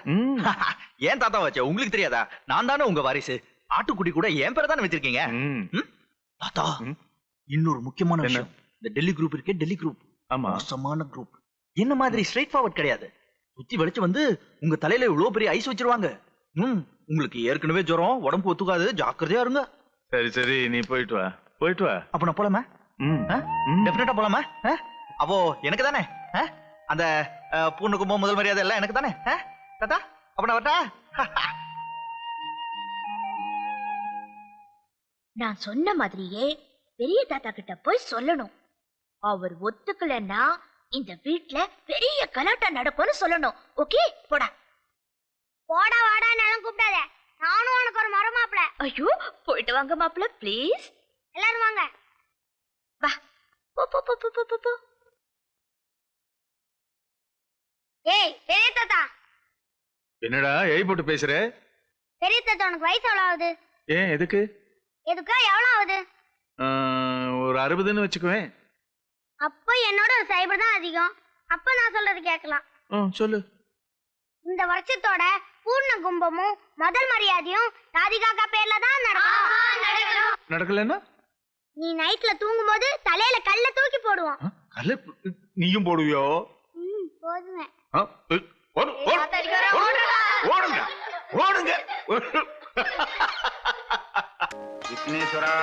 ஏன் தாத்தா வச்ச உங்களுக்கு தெரியாதா? நான் தானே உங்க வாரிசு. ஆட்டுக்குடி கூட என் பேரை தானே வச்சிருக்கீங்க. தாத்தா, இன்னொரு முக்கியமான விஷயம். இந்த டெல்லி குரூப் இருக்கே, டெல்லி குரூப் மோசமான குரூப். என்ன மாதிரி ஸ்ட்ரைட் ஃபார்வர்ட் கிடையாது. சுத்தி வளைச்சு வந்து உங்க தலையில இவ்வளவு பெரிய ஐஸ் வச்சிருவாங்க. உங்களுக்கு ஏற்கனவே ஜுரம், உடம்பு ஒத்துக்காது, ஜாக்கிரதையா இருங்க. சரி சரி, நீ போயிட்டு வா, போயிட்டு வா. அப்ப நான் போலாமா? டெஃபினட்டா போலாமா? அப்போ எனக்கு தானே அந்த பூர்ண கும்பம் முதல் மரியாதை எல்லாம் எனக்கு தானே தாத்தா? அப்ப நான் வரட்டா? நான் சொன்ன மாதிரியே பெரிய தாத்தா கிட்ட போய் சொல்லணும். அவர் ஒத்துக்கலன்னா இந்த வீட்ல பெரிய கலாட்டா நடக்கும்னு சொல்லணும். ஓகே, போடா. போடா வாடா நானும் கூப்பிடாத. நானும் உனக்கு ஒரு மரம் மாப்பிள. ஐயோ, போயிட்டு வாங்க மாப்பிள ப்ளீஸ். எல்லாரும் வாங்க. வா, போ போ போ போ போ போ. ஏய் பெரிய தாத்தா. என்னடா ஏய் போட்டு பேசுற? பெரிய தாத்தா, உனக்கு வயசு எவ்வளவு ஆகுது? ஏன் எதுக்கு? எதுக்கா எவ்வளவு ஆகுது? ஒரு 60ன்னு வச்சுக்குவேன். அப்ப என்னோட ஒரு சைபர் தான் அதிகம். அப்ப நான் சொல்றது கேட்கலாம். சொல்லு. இந்த வருஷத்தோட பூர்ண கும்பமும் முதல் மரியாதையும் ராதிகாக்கா பேர்ல தான் நடக்கும். நடக்கலன்னா நீ நைட்ல தூங்கும்போது தலையில கல்ல தூக்கி போடுவோம். கல்ல நீயும் போடுவியோ? போடுவேன். ஓடுங்க ஓடுங்க. விக்னேஸ்வரா,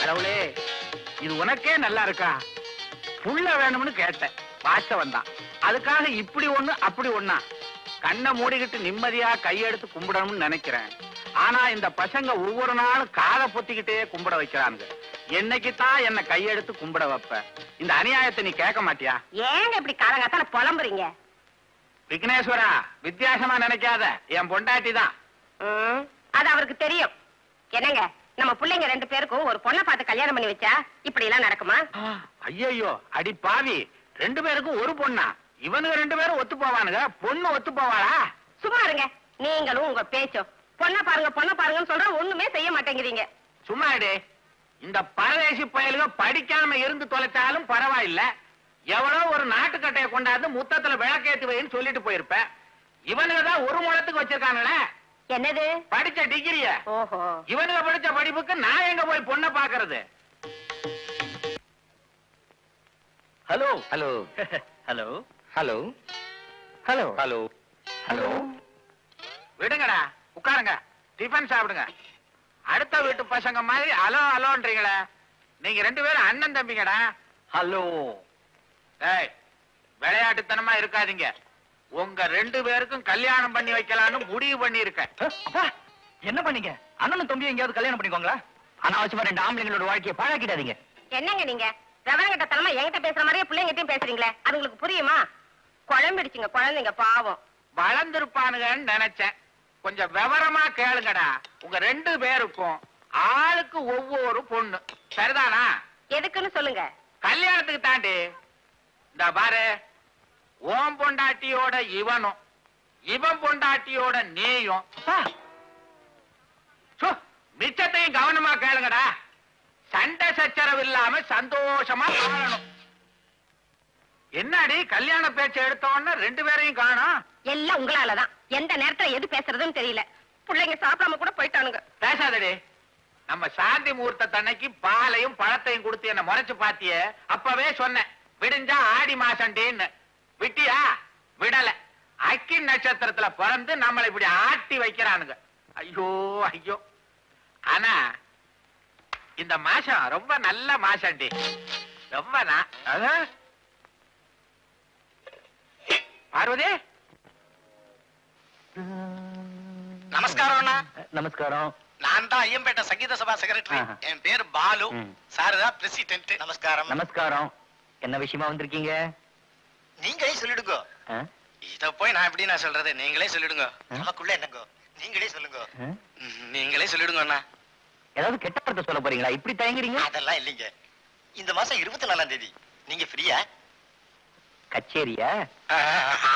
கடவுளே, இது உனக்கே நல்லா இருக்கா? புள்ள வேணும்னு கேட்டேன், வாஸ்தவம் தான். அதுக்காக இப்படி ஒண்ணு அப்படி ஒண்ணா? கண்ணை மூடிக்கிட்டு நிம்மதியா கையெடுத்து கும்பிடணும்னு நினைக்கிறேன். ஆனா இந்த பசங்க ஒவ்வொரு நாளும் காதை பொத்திக்கிட்டே கும்பிட வைக்கிறாங்க. என்னைக்கு தான் என்ன கையெடுத்து கும்பிட வைப்ப? இந்த அநியாயத்தை நீ கேட்க மாட்டியா? ஏங்க இப்படி காலங்காத்தால புலம்புறீங்க? விக்னேஸ்வரா, வித்தியாசமா நினைக்காத, என் பொண்டாட்டி தான். அது அவருக்கு தெரியும். என்னங்க, நம்ம பிள்ளைங்க 2 பேருக்கும் ஒரு பொண்ணை பார்த்து கல்யாணம் பண்ணி வச்சா இப்படி எல்லாம் நடக்குமா? ஐயோ, அடி பாவி, 2 பேருக்கும் ஒரு பொண்ணா? இவனுங்க 2 பேரும் ஒத்து போவானுங்க, பொண்ணு ஒத்து போவாளா? சும்மா இருங்க, நீங்களும் உங்க பேச்சும். பொண்ணை பாருங்கன்னு சொல்ற, ஒண்ணுமே செய்ய மாட்டேங்கிறீங்க. சும்மா இரு. இந்த பரதேசி பயலுக படிக்காம இருந்து தொலைச்சாலும் பரவாயில்ல. எவ்வளோ ஒரு நாட்டுக்கட்டையை கொண்டாந்து முத்தத்துல விளக்கேத்தி வைன்னு சொல்லிட்டு போயிருப்ப. இவனுங்க தான் ஒரு முழத்துக்கு வச்சிருக்கானுங்களே. என்னது? படிச்ச டிகிரிய. ஓஹோ. இவனுங்க படிச்ச படிப்புக்கு நான் எங்க போய் பொண்ணை பாக்குறது? Hello hello hello hello hello hello hello. விடுங்கடா, உட்காருங்க, டிஃபன் சாப்பிடுங்க. அடுத்த வீட்டு பசங்க மாதிரி அலோ அலோன்றீங்களே. நீங்க 2 பேரும் அண்ணன் தம்பிங்கடா. ஹலோ. ஏய், விளையாட்டுத்தனமா இருக்காதீங்க. உங்க 2 பேருக்கும் கல்யாணம் பண்ணி வைக்கலாம்னு முடிவு பண்ணி இருக்கேன். என்ன பண்ணீங்க? அண்ணனும் தம்பியும் எங்கேயாவது கல்யாணம் பண்ணிக்கோங்களா? அனாவசியமா 2 ஆம்பளைங்களோட வாழ்க்கையை பழக்கிடாதீங்க. என்னங்க நீங்க ரவரங்கட்ட தனமா என்கிட்ட பேசுற மாதிரியே பிள்ளைங்கிட்டையும் பேசுறீங்களே, அது உங்களுக்கு புரியுமா? குழம்பிடுச்சுங்க குழந்தைங்க, பாவம். வளர்ந்துருப்பானுங்கன்னு நினைச்சேன். கொஞ்சம் விவரமா கேளுங்கடா. உங்க 2 பேருக்கும் ஆளுக்கு ஒவ்வொரு பொண்ணு, சரிதானா? எதுக்குன்னு சொல்லுங்க. கல்யாணத்துக்கு தாண்டி. இந்த பாரு, ஓம் பொண்டாட்டியோட இவனும் இவன் பொண்டாட்டியோட நீயும் மிச்சத்தையும் கவனமா கேளுங்கடா. சண்டை சச்சரவு இல்லாம சந்தோஷமா வாழணும். என்னடி கல்யாண பேச்சு எடுத்த உடனே 2 பேரையும் காணோம்? எல்லாம் உங்களாலதான். எந்த நேரத்துல எது பேசுறதுன்னு தெரியல. பிள்ளைங்க சாப்பிடாம கூட போயிட்டானுங்க. பேசாதடி. நம்ம சாந்தி முகூர்த்த அன்னைக்கு பாலையும் பழத்தையும் கொடுத்து என்ன முறைச்சு பாத்தியே, அப்பவே சொன்னேன் விடிஞ்சா ஆடி மாசண்டேன்னு. விட்டியா? விடல. அக்கி நட்சத்திரத்துல பிறந்து நம்மளை இப்படி ஆட்டி வைக்கிறானுங்க. ஐயோ ஐயோ. ஆனா இந்த மாசம் ரொம்ப நல்ல மாசண்டி. ரொம்ப பார்வதி, நமஸ்காரம் அண்ணா. நமஸ்காரம். நான் தான் ஐயம்பேட்டை சங்கீத சபா செக்ரட்டரி. என் பேரு பாலு. சார் தான் பிரசிடென்ட். நமஸ்காரம். நமஸ்காரம். என்ன விஷயமா வந்திருக்கீங்க? நீங்களே சொல்லிடுங்க. இத போய் நான் எப்படி நான் சொல்றது? நீங்களே சொல்லிடுங்க. நமக்குள்ள என்னங்க? நீங்களே சொல்லுங்க. நீங்களே சொல்லிடுங்க அண்ணா. ஏதாவது கெட்ட வார்த்தை சொல்ல போறீங்களா? இப்படி தயங்குறீங்க? அதெல்லாம் இல்லைங்க. இந்த மாசம் 24ஆம் தேதி நீங்க ஃப்ரீயா? கச்சேரியா?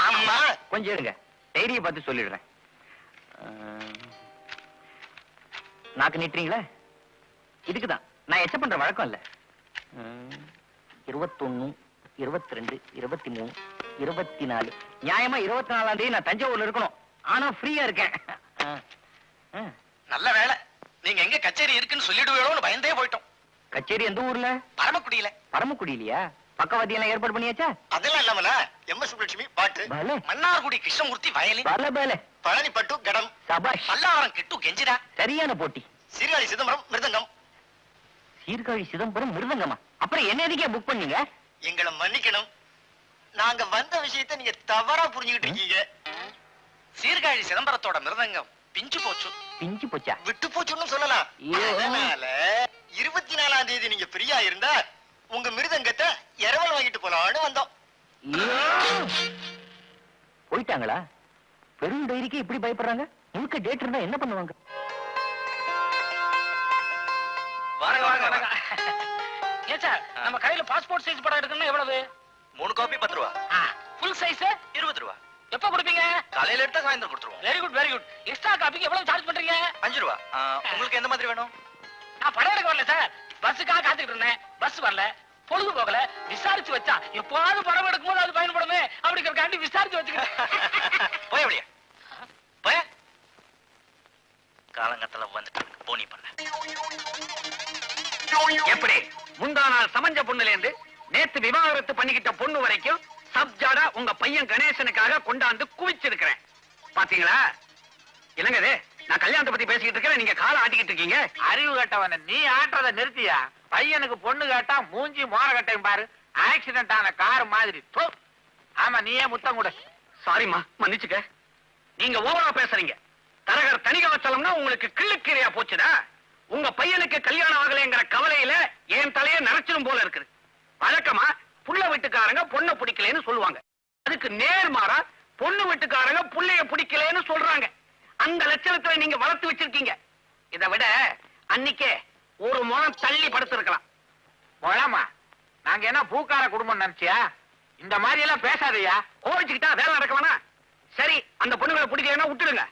ஆமா. கொஞ்சம் இருங்க, டைரியை பார்த்து சொல்லிடுறேன். நாக்கு நீட்டுறீங்களா? இதுக்குதான் நான் எச்ச பண்ற வழக்கம் இல்ல. 21, 22, 23, 24. நியாயமா 24ஆம் தேதி நான் தஞ்சாவூர்ல இருக்கணும். ஆனா ஃப்ரீயா இருக்கேன். நல்ல வேலை. நீங்க எங்க கச்சேரி இருக்குன்னு சொல்லிடுவோம்னு பயந்தே போயிட்டோம். கச்சேரி எந்த ஊர்ல? பரமக்குடியில. பரமக்குடியிலயா? பக்கவாதி எல்லாம் ஏற்பாடு பண்ணியாச்சா? அதெல்லாம் இல்லாமல எம்.எஸ். சுப்புலட்சுமி பாட்டு, பலே. மன்னார்குடி கிருஷ்ணமூர்த்தி வயலின், பல பல. பழனி பட்டு கடம், சபாஷ். பல்லாவரம் கிட்டு கெஞ்சிரா. சரியான போட்டி. சீர்காழி சிதம்பரம் மிருதங்கம். சீர்காழி சிதம்பரம் மிருதங்கமா? அப்புறம் என்ன எதுக்கே புக் பண்ணீங்க? எங்களை மன்னிக்கணும். நாங்க வந்த விஷயத்தை நீங்க தவறா புரிஞ்சுக்கிட்டு இருக்கீங்க. சீர்காழி சிதம்பரத்தோட மிருதங்கம் பிஞ்சு போச்சு. பிஞ்சு போச்சா? விட்டு போச்சுன்னு சொல்லலாம். அதனால 24ஆம் தேதி நீங்க ஃப்ரீயா இருந்தா உங்க மிருதங்கத்தை இரவல் வாங்கிட்டு போலான்னு வந்தோம். போயிட்டாங்களா? பெரும் டைரிக்கு இப்படி பயப்படுறாங்க. முழுக்க டேட் இருந்தா என்ன பண்ணுவாங்க? வாங்க வாங்க வாங்க. ஏன் சார் நம்ம கையில பாஸ்போர்ட் சைஸ் படம் எடுக்கணும்னா எவ்வளவு? 3 காப்பி 10 ரூபா. ஃபுல் சைஸ் 20 ரூபா. எப்ப கொடுப்பீங்க? காலையில எடுத்தா சாயந்தரம் கொடுத்துருவோம். Very good very good. Extra காப்பிக்கு எவ்வளவு சார்ஜ் பண்றீங்க? 5 ரூபா. உங்களுக்கு எந்த மாதிரி வேணும்? நான் படம் எடுக்க வரல சார், பஸ்ஸுக்காக காத்துக்கிட்டு இருந்தேன். பஸ் வரல, பொழுது போகல, விசாரிச்சு வச்சா எப்போது படம் எடுக்கும்போது அது பயன்படுமே அப்படிங்கிறக்காண்டி விசாரிச்சு வச்சுக்கிட்டேன். போய் அப்படியே போய் காலங்கத்துல வந்துட்டாங்க போனி பண்ண. எப்படி முந்தா நாள் சமஞ்ச பொண்ணுல இருந்து நேத்து விவாகரத்து பண்ணிக்கிட்ட பொண்ணு வரைக்கும் சப்ஜாடா உங்க பையன் கணேசனுக்காக கொண்டாந்து குவிச்சிருக்கிறேன். பாத்தீங்களா? என்னங்க இது? நான் கல்யாணத்தை பத்தி பேசிக்கிட்டு இருக்கேன், நீங்க காலை ஆட்டிக்கிட்டு இருக்கீங்க. அறிவு கட்டவன நீ ஆட்டுறத நிறுத்தியா? பையனுக்கு பொண்ணு கேட்டா மூஞ்சி மோர கட்டையும் பாரு, ஆக்சிடென்ட் ஆன கார் மாதிரி. ஆமா, நீயே முத்தம் கூட. சாரிம்மா, மன்னிச்சுக்க. நீங்க ஓவரா பேசுறீங்க. தரகர் தணிகாச்சலம்னா உங்களுக்கு கிள்ளுக்கீரையா போச்சுதா? உங்க பையனுக்கு கல்யாணம் ஆகலைங்கிற கவலையில என் தலையை நரைச்சிடும் போல இருக்குது. வழக்கமா புள்ள வீட்டுக்காரங்க பொண்ணை பிடிக்கலன்னு சொல்லுவாங்க. அதுக்கு நேர்மாறா பொண்ணு வீட்டுக்காரங்க புள்ளைய பிடிக்கலன்னு சொல்றாங்க. அந்த லட்சணத்துல நீங்க வளர்த்து வச்சிருக்கீங்க. இதை விட அன்னைக்கே ஒரு முழம் தள்ளி படுத்திருக்கலாம். முழமா? நாங்க என்ன பூக்கார குடும்பம் நினைச்சியா? இந்த மாதிரி எல்லாம் பேசாதையா. கோவிச்சுக்கிட்டா வேலை நடக்கவனா? சரி, அந்த பொண்ணுங்களை பிடிக்கலன்னா விட்டுடுங்க.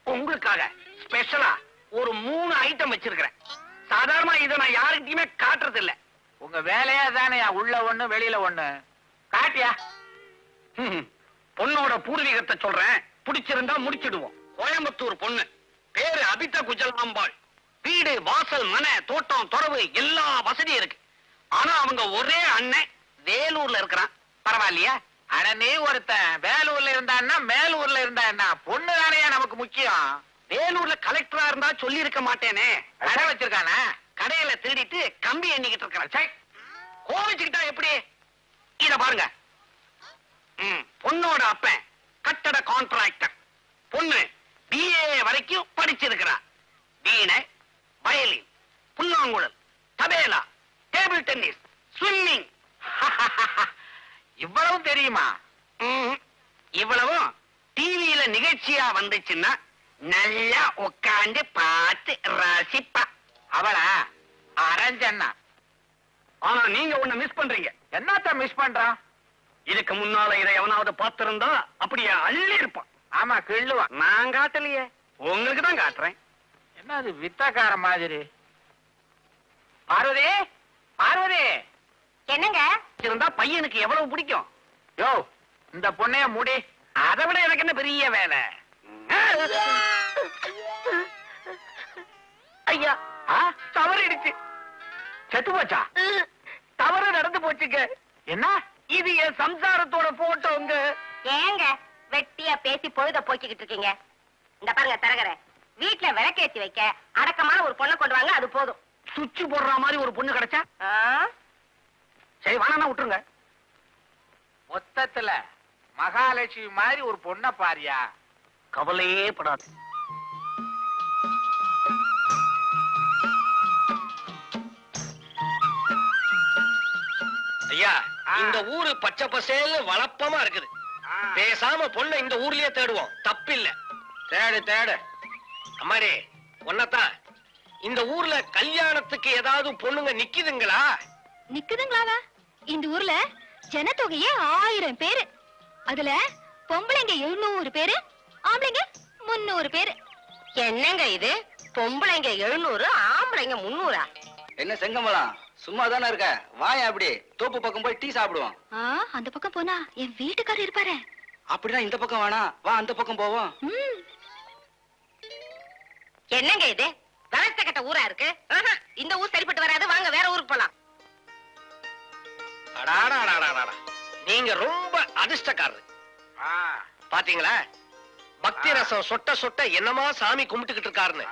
உங்களுக்காக ஸ்பெஷலா ஒரு 3 ஐட்டம் வச்சிருக்கிறேன். சாதாரணமா இதை நான் யாருக்கிட்டயுமே காட்டுறது இல்ல. உங்க வேலையா தானே, உள்ள ஒண்ணு வெளியில ஒண்ணு. காட்டியா? பொண்ணோட பூர்வீகத்தை சொல்றேன், பிடிச்சிருந்தா முடிச்சிடுவோம். கோயம்புத்தூர் பொண்ணு, பேரு அபிதா குஜலாம்பாள். வீடு, வாசல், மனை, தோட்டம், துறவு எல்லா வசதியும் இருக்கு. ஆனா அவங்க ஒரே அண்ணன் வேலூர்ல இருக்கிறான். பரவாயில்லையா? ஆனா நீ ஒருத்தன் வேலூர்ல இருந்தான்னா மேலூர்ல இருந்தா என்ன? பொண்ணு தானே நமக்கு முக்கியம். வேலூர்ல கலெக்டரா இருந்தா சொல்லி இருக்க மாட்டேனே. கடை வச்சிருக்கானே, கடையில திருடிட்டு கம்பி எண்ணிக்கிட்டு இருக்கிறான். கோவிச்சுக்கிட்டா எப்படி? இத பாருங்க. பொண்ணோட அப்பன் கட்டட கான்ட்ராக்டர். பொண்ணு BA வரைக்கும் படிச்சிருக்கிறா. வீணை, வயலின், புல்லாங்குழல், தபேலா, டேபிள் டென்னிஸ், ஸ்விம்மிங். இவ்வளவு தெரியுமா? இவ்வளவும் டிவியில நிகழ்ச்சியா வந்துச்சுன்னா நல்லா உட்காந்து பார்த்து ரசிப்பா. அவளா அரஞ்சண்ணா. ஆனா நீங்க ஒண்ணு மிஸ் பண்றீங்க. என்னத்த மிஸ் பண்றான்? இதுக்கு முன்னால இதை எவனாவது பார்த்திருந்தா அப்படியே அள்ளி இருப்பான். ஆமா, கிள்ளுவான். நான் காட்டலையே, உங்களுக்கு தான் காட்டுறேன். என்ன அது வித்தக்கார மாதிரி? பார்வதி, பார்வதி. என்னங்க? இருந்தா பையனுக்கு எவ்வளவு பிடிக்கும்? யோ, இந்த பொண்ணைய மூடி. அதை விட எனக்கு என்ன பெரிய வேலை? ஐயா, தவறிடுச்சு. செத்து போச்சா? தவறு நடந்து போச்சுங்க. என்ன இது என் சம்சாரத்தோட போட்டோங்க. ஏங்க வெட்டியா பேசி பொழுத போக்கிக்கிட்டு இருக்கீங்க? இந்த பாருங்க தரகர, வீட்டுல விளக்கேத்தி வைக்க அடக்கமான ஒரு பொண்ணை கொண்டு வாங்க, அது போதும். சுவிட்ச் போடுற மாதிரி ஒரு பொண்ணு கிடைச்சா சரி, வேணா விட்டுருங்க. மொத்தத்துல மகாலட்சுமி மாதிரி ஒரு பொண்ணை பாரியா. கவலையே படாது. ஐயா, இந்த ஊரு பச்சை பசேல்னு வளப்பமா இருக்குது. பேசாம பொண்ணு இந்த ஊர்லயே தேடுவோம், தப்பில்ல. தேடு தேடு. அம்மாடி, ஒன்னதான் இந்த ஊர்ல கல்யாணத்துக்கு ஏதாவது பொண்ணுங்க நிக்குதுங்களா? நிக்குதுங்களாவா? இந்த ஊர்ல ஜனத்தொகையே 1000 பேரு. அதுல பொம்பளைங்க 700 பேரு, ஆம்பளைங்க 300 பேரு. என்னங்க இது? பொம்பளைங்க 700, ஆம்பளைங்க 300? என்ன செங்கமலம், சும்மா தானே இருக்க? வாயா அப்படி தோப்பு பக்கம் போய் டீ சாப்பிடுவோம். அந்த பக்கம் போனா என் வீட்டுக்காரர் இருப்பாரு. அப்படின்னா இந்த பக்கம் வேணா, வா அந்த பக்கம் போவோம். என்னங்க இது? வளர்த்த கட்ட ஊரா இருக்கு. இந்த ஊர் சரிப்பட்டு வராது, வாங்க வேற ஊருக்கு போலாம். நீங்க ரொம்ப அதிர்ஷ்டக்காரரு. பாத்தீங்களா, பக்தி ரசம் சொட்ட சொட்ட என்னமா சாமி கும்பிட்டுக்கிட்டு இருக்காருன்னு.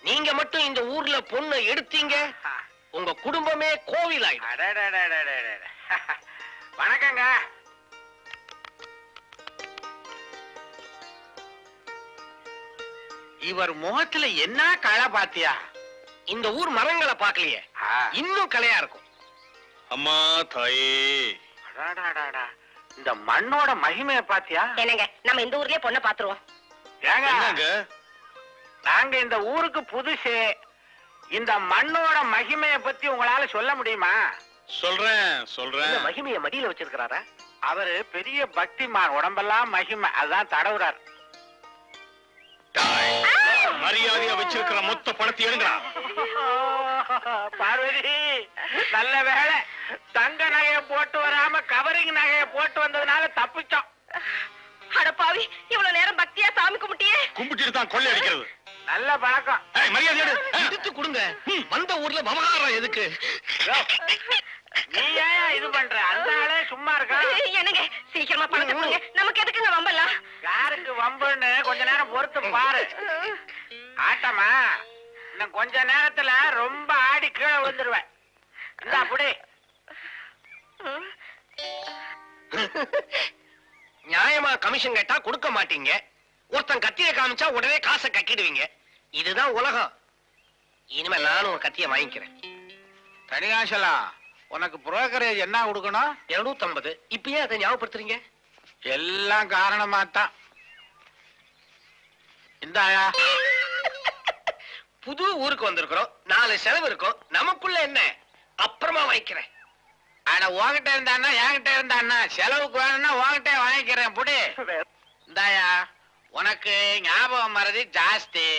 நீங்க மட்டும் இந்த ஊர்ல பொண்ணு எடுத்தீங்க, உங்க குடும்பமே கோவில் ஆயிடும். வணக்கங்க. இவர் முகத்துல என்ன களை பாத்தியா? இந்த ஊர் மரங்களை பாக்கலையே, இன்னும் கலையா இருக்கும். அம்மா தாயே, அடாடாடாடா, இந்த மண்ணோட மகிமையை பாத்தியா? என்னங்க நம்ம இந்த ஊர்லயே பொண்ணை பாத்துருவோம். ஏங்க, நாங்க இந்த ஊருக்கு புதுசு. இந்த மண்ணோட மகிமையை பத்தி உங்களால சொல்ல முடியுமா? சொல்றேன். இந்த மகிமையை மடியில வச்சிருக்கிறாரா? அவரு பெரிய பக்திமான், உடம்பெல்லாம் மகிமை, அதான் தடவுறார். மரியாதையா வச்சிருக்கிற மொத்த பணத்தை எடுங்கடா. பார்வதி, நல்ல வேலை தங்க நகையை போட்டு வராம கவரிங் நகையை போட்டு வந்ததுனால தப்பிச்சோம். அடப்பாவி, இவ்வளவு நேரம் பக்தியா சாமி கும்பிட்டியே. கும்பிட்டு தான் கொள்ளை அடிக்கிறது. நல்ல பழக்கம். மரியாதை எடுத்து கொடுங்க. வந்த ஊர்ல மமகாரம் எதுக்கு? நீ ஏன் இது பண்ற? அந்த ஆளே சும்மா இருக்கா? என்னங்க சீக்கிரமா பணத்தை கொடுங்க. நமக்கு எதுக்குங்க வம்பெல்லாம்? யாருக்கு வம்புன்னு கொஞ்ச நேரம் பொறுத்து பாரு. ஆட்டமா இன்னும் கொஞ்ச நேரத்துல ரொம்ப ஆடி கீழே விழுந்துருவேன். இந்த அப்படி நியாயமா கமிஷன் கேட்டா கொடுக்க மாட்டீங்க. ஒருத்தன் கத்தியை காமிச்சா உடனே காசை கட்டிடுவீங்க. இதுதான் உலகம். இனிமே நானும் ஒரு கத்தியை வாங்கிக்கிறேன். தனிகாசலா, உனக்கு புரோக்கரேஜ் என்ன கொடுக்கணும்? 250. இப்பயே அதை ஞாபகப்படுத்துறீங்க? எல்லாம் காரணமா தான். இந்தாயா, புது ஊருக்கு வந்திருக்கிறோம், 4 செலவு இருக்கும். நமக்குள்ள என்ன? அப்புறமா வாங்கிக்கிறேன். ஆனா உன்கிட்ட இருந்தான்னா என்கிட்ட இருந்தான்னா செலவுக்கு வேணும்னா உன்கிட்ட வாங்கிக்கிறேன். புடி. இந்தாயா, உனக்கு ஞாபகம் மறதி ஜாஸ்தி.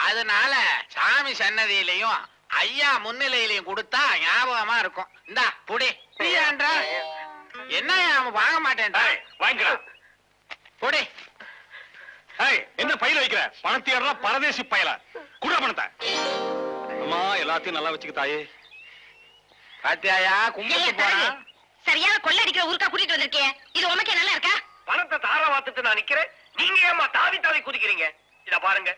அதனால சாமி சன்னதியிலையும் ஐயா முன்னிலையிலையும் கொடுத்தா ஞாபகமா இருக்கும். இந்தா புடி. என்ன வாங்க மாட்டேன்டா? வாங்கிக்கலாம். புடி. என்ன பையில வைக்கிற? பணத்தியர்ல பரதேசி பயல. குடுற பணத்தை. அம்மா, எல்லாத்தையும் நல்லா வச்சுக்க தாயே. பாத்தியாயா, கும்பிட்டு போறான். சரியான கொள்ளை அடிக்கிற ஊருக்கா கூட்டிட்டு வந்திருக்கேன். இது உனக்கே நல்லா இருக்கா? பணத்தை தார வாத்துட்டு நான் நிக்கிறேன், நீங்க ஏமா தாவி தாவி குதிக்கிறீங்க? இத பாருங்க,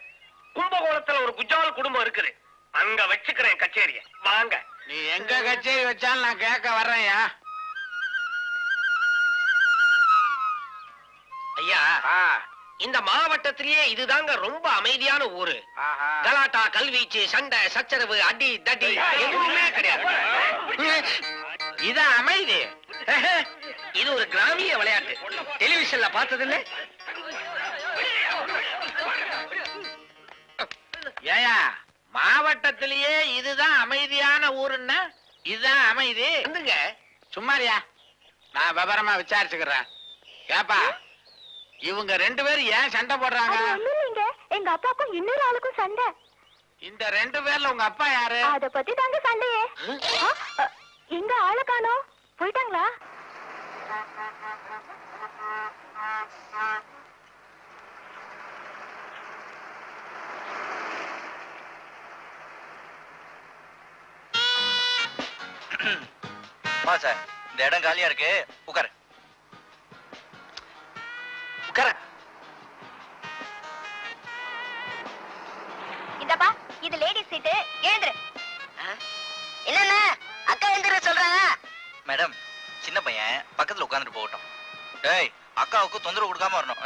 கும்பகோணத்துல ஒரு குஜால் குடும்பம் இருக்குது. அங்க வச்சுக்கிறேன் கச்சேரிய. வாங்க. நீ எங்க கச்சேரி வச்சாலும் நான் கேட்க வர்றேன்யா. ஐயா, இந்த மாவட்டத்திலேயே இதுதாங்க ரொம்ப அமைதியான ஊரு. கலாட்டா, கல்வீச்சு, சண்டை, சச்சரவு, அடி தடி எதுவுமே கிடையாது. இது அமைதி. இது ஒரு கிராமிய விளையாட்டு. டெலிவிஷன்ல பார்த்தது இல்ல? ஏயா, மாவட்டத்திலேயே இதுதான் அமைதியான ஊருன்னா இதுதான் அமைதி. வந்துங்க சும்மாரியா, நான் விவரமா விசாரிச்சுக்கிறேன். ஏப்பா, இவங்க 2 பேரும் ஏன் சண்டை போடுறாங்க? எங்க அப்பாக்கும் இன்னொரு ஆளுக்கும் சண்டை. இந்த 2 பேர்ல உங்க அப்பா யாரு? அத பத்தி தாங்க சண்டையே. எங்க ஆளு காணோம், போயிட்டாங்களா? சார், இந்த இடம் காலியா இருக்கு, உட்காரு. உட்கார. இந்தப்பா, இது லேடி சீட்டு. எழுந்துரு. என்னன்னா அக்கா எழுந்துரு சொல்றாங்க. மேடம், சின்ன பையன் பக்கத்துல உட்கார்ந்துட்டு போகட்டும். டேய், அக்காவுக்கு தொந்தரவு கொடுக்காம வரணும்.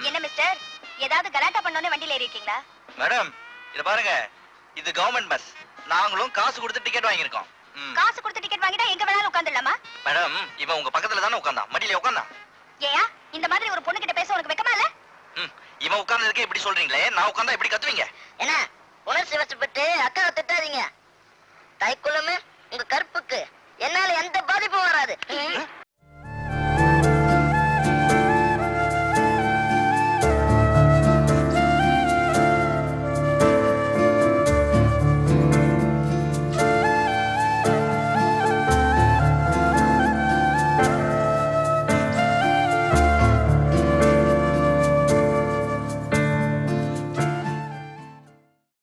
என்ன மிஸ்டர், ஏதாவது கலாட்டா பண்ணோன்னு வண்டியில ஏறி இருக்கீங்களா? மேடம், இத பாருங்க, இது கவர்மெண்ட் பஸ். நாங்களும் காசு கொடுத்து டிக்கெட் வாங்கியிருக்கோம். காசு கொடுத்து டிக்கெட் வாங்கிட்டா எங்க வேணாலும் உட்காந்துடலாமா? மேடம், இவன் உங்க பக்கத்துல தானே உட்கார்ந்தான், மடியில உட்கார்ந்தான். ஏயா, இந்த மாதிரி ஒரு பொண்ணு கிட்ட பேச உனக்கு வெக்கமா இல்ல? இவன் உட்கார்ந்ததுக்கே இப்படி சொல்றீங்களே, நான் உட்கார்ந்தா எப்படி கத்துவீங்க? என்ன உணர்ச்சி வசப்பட்டு அக்கா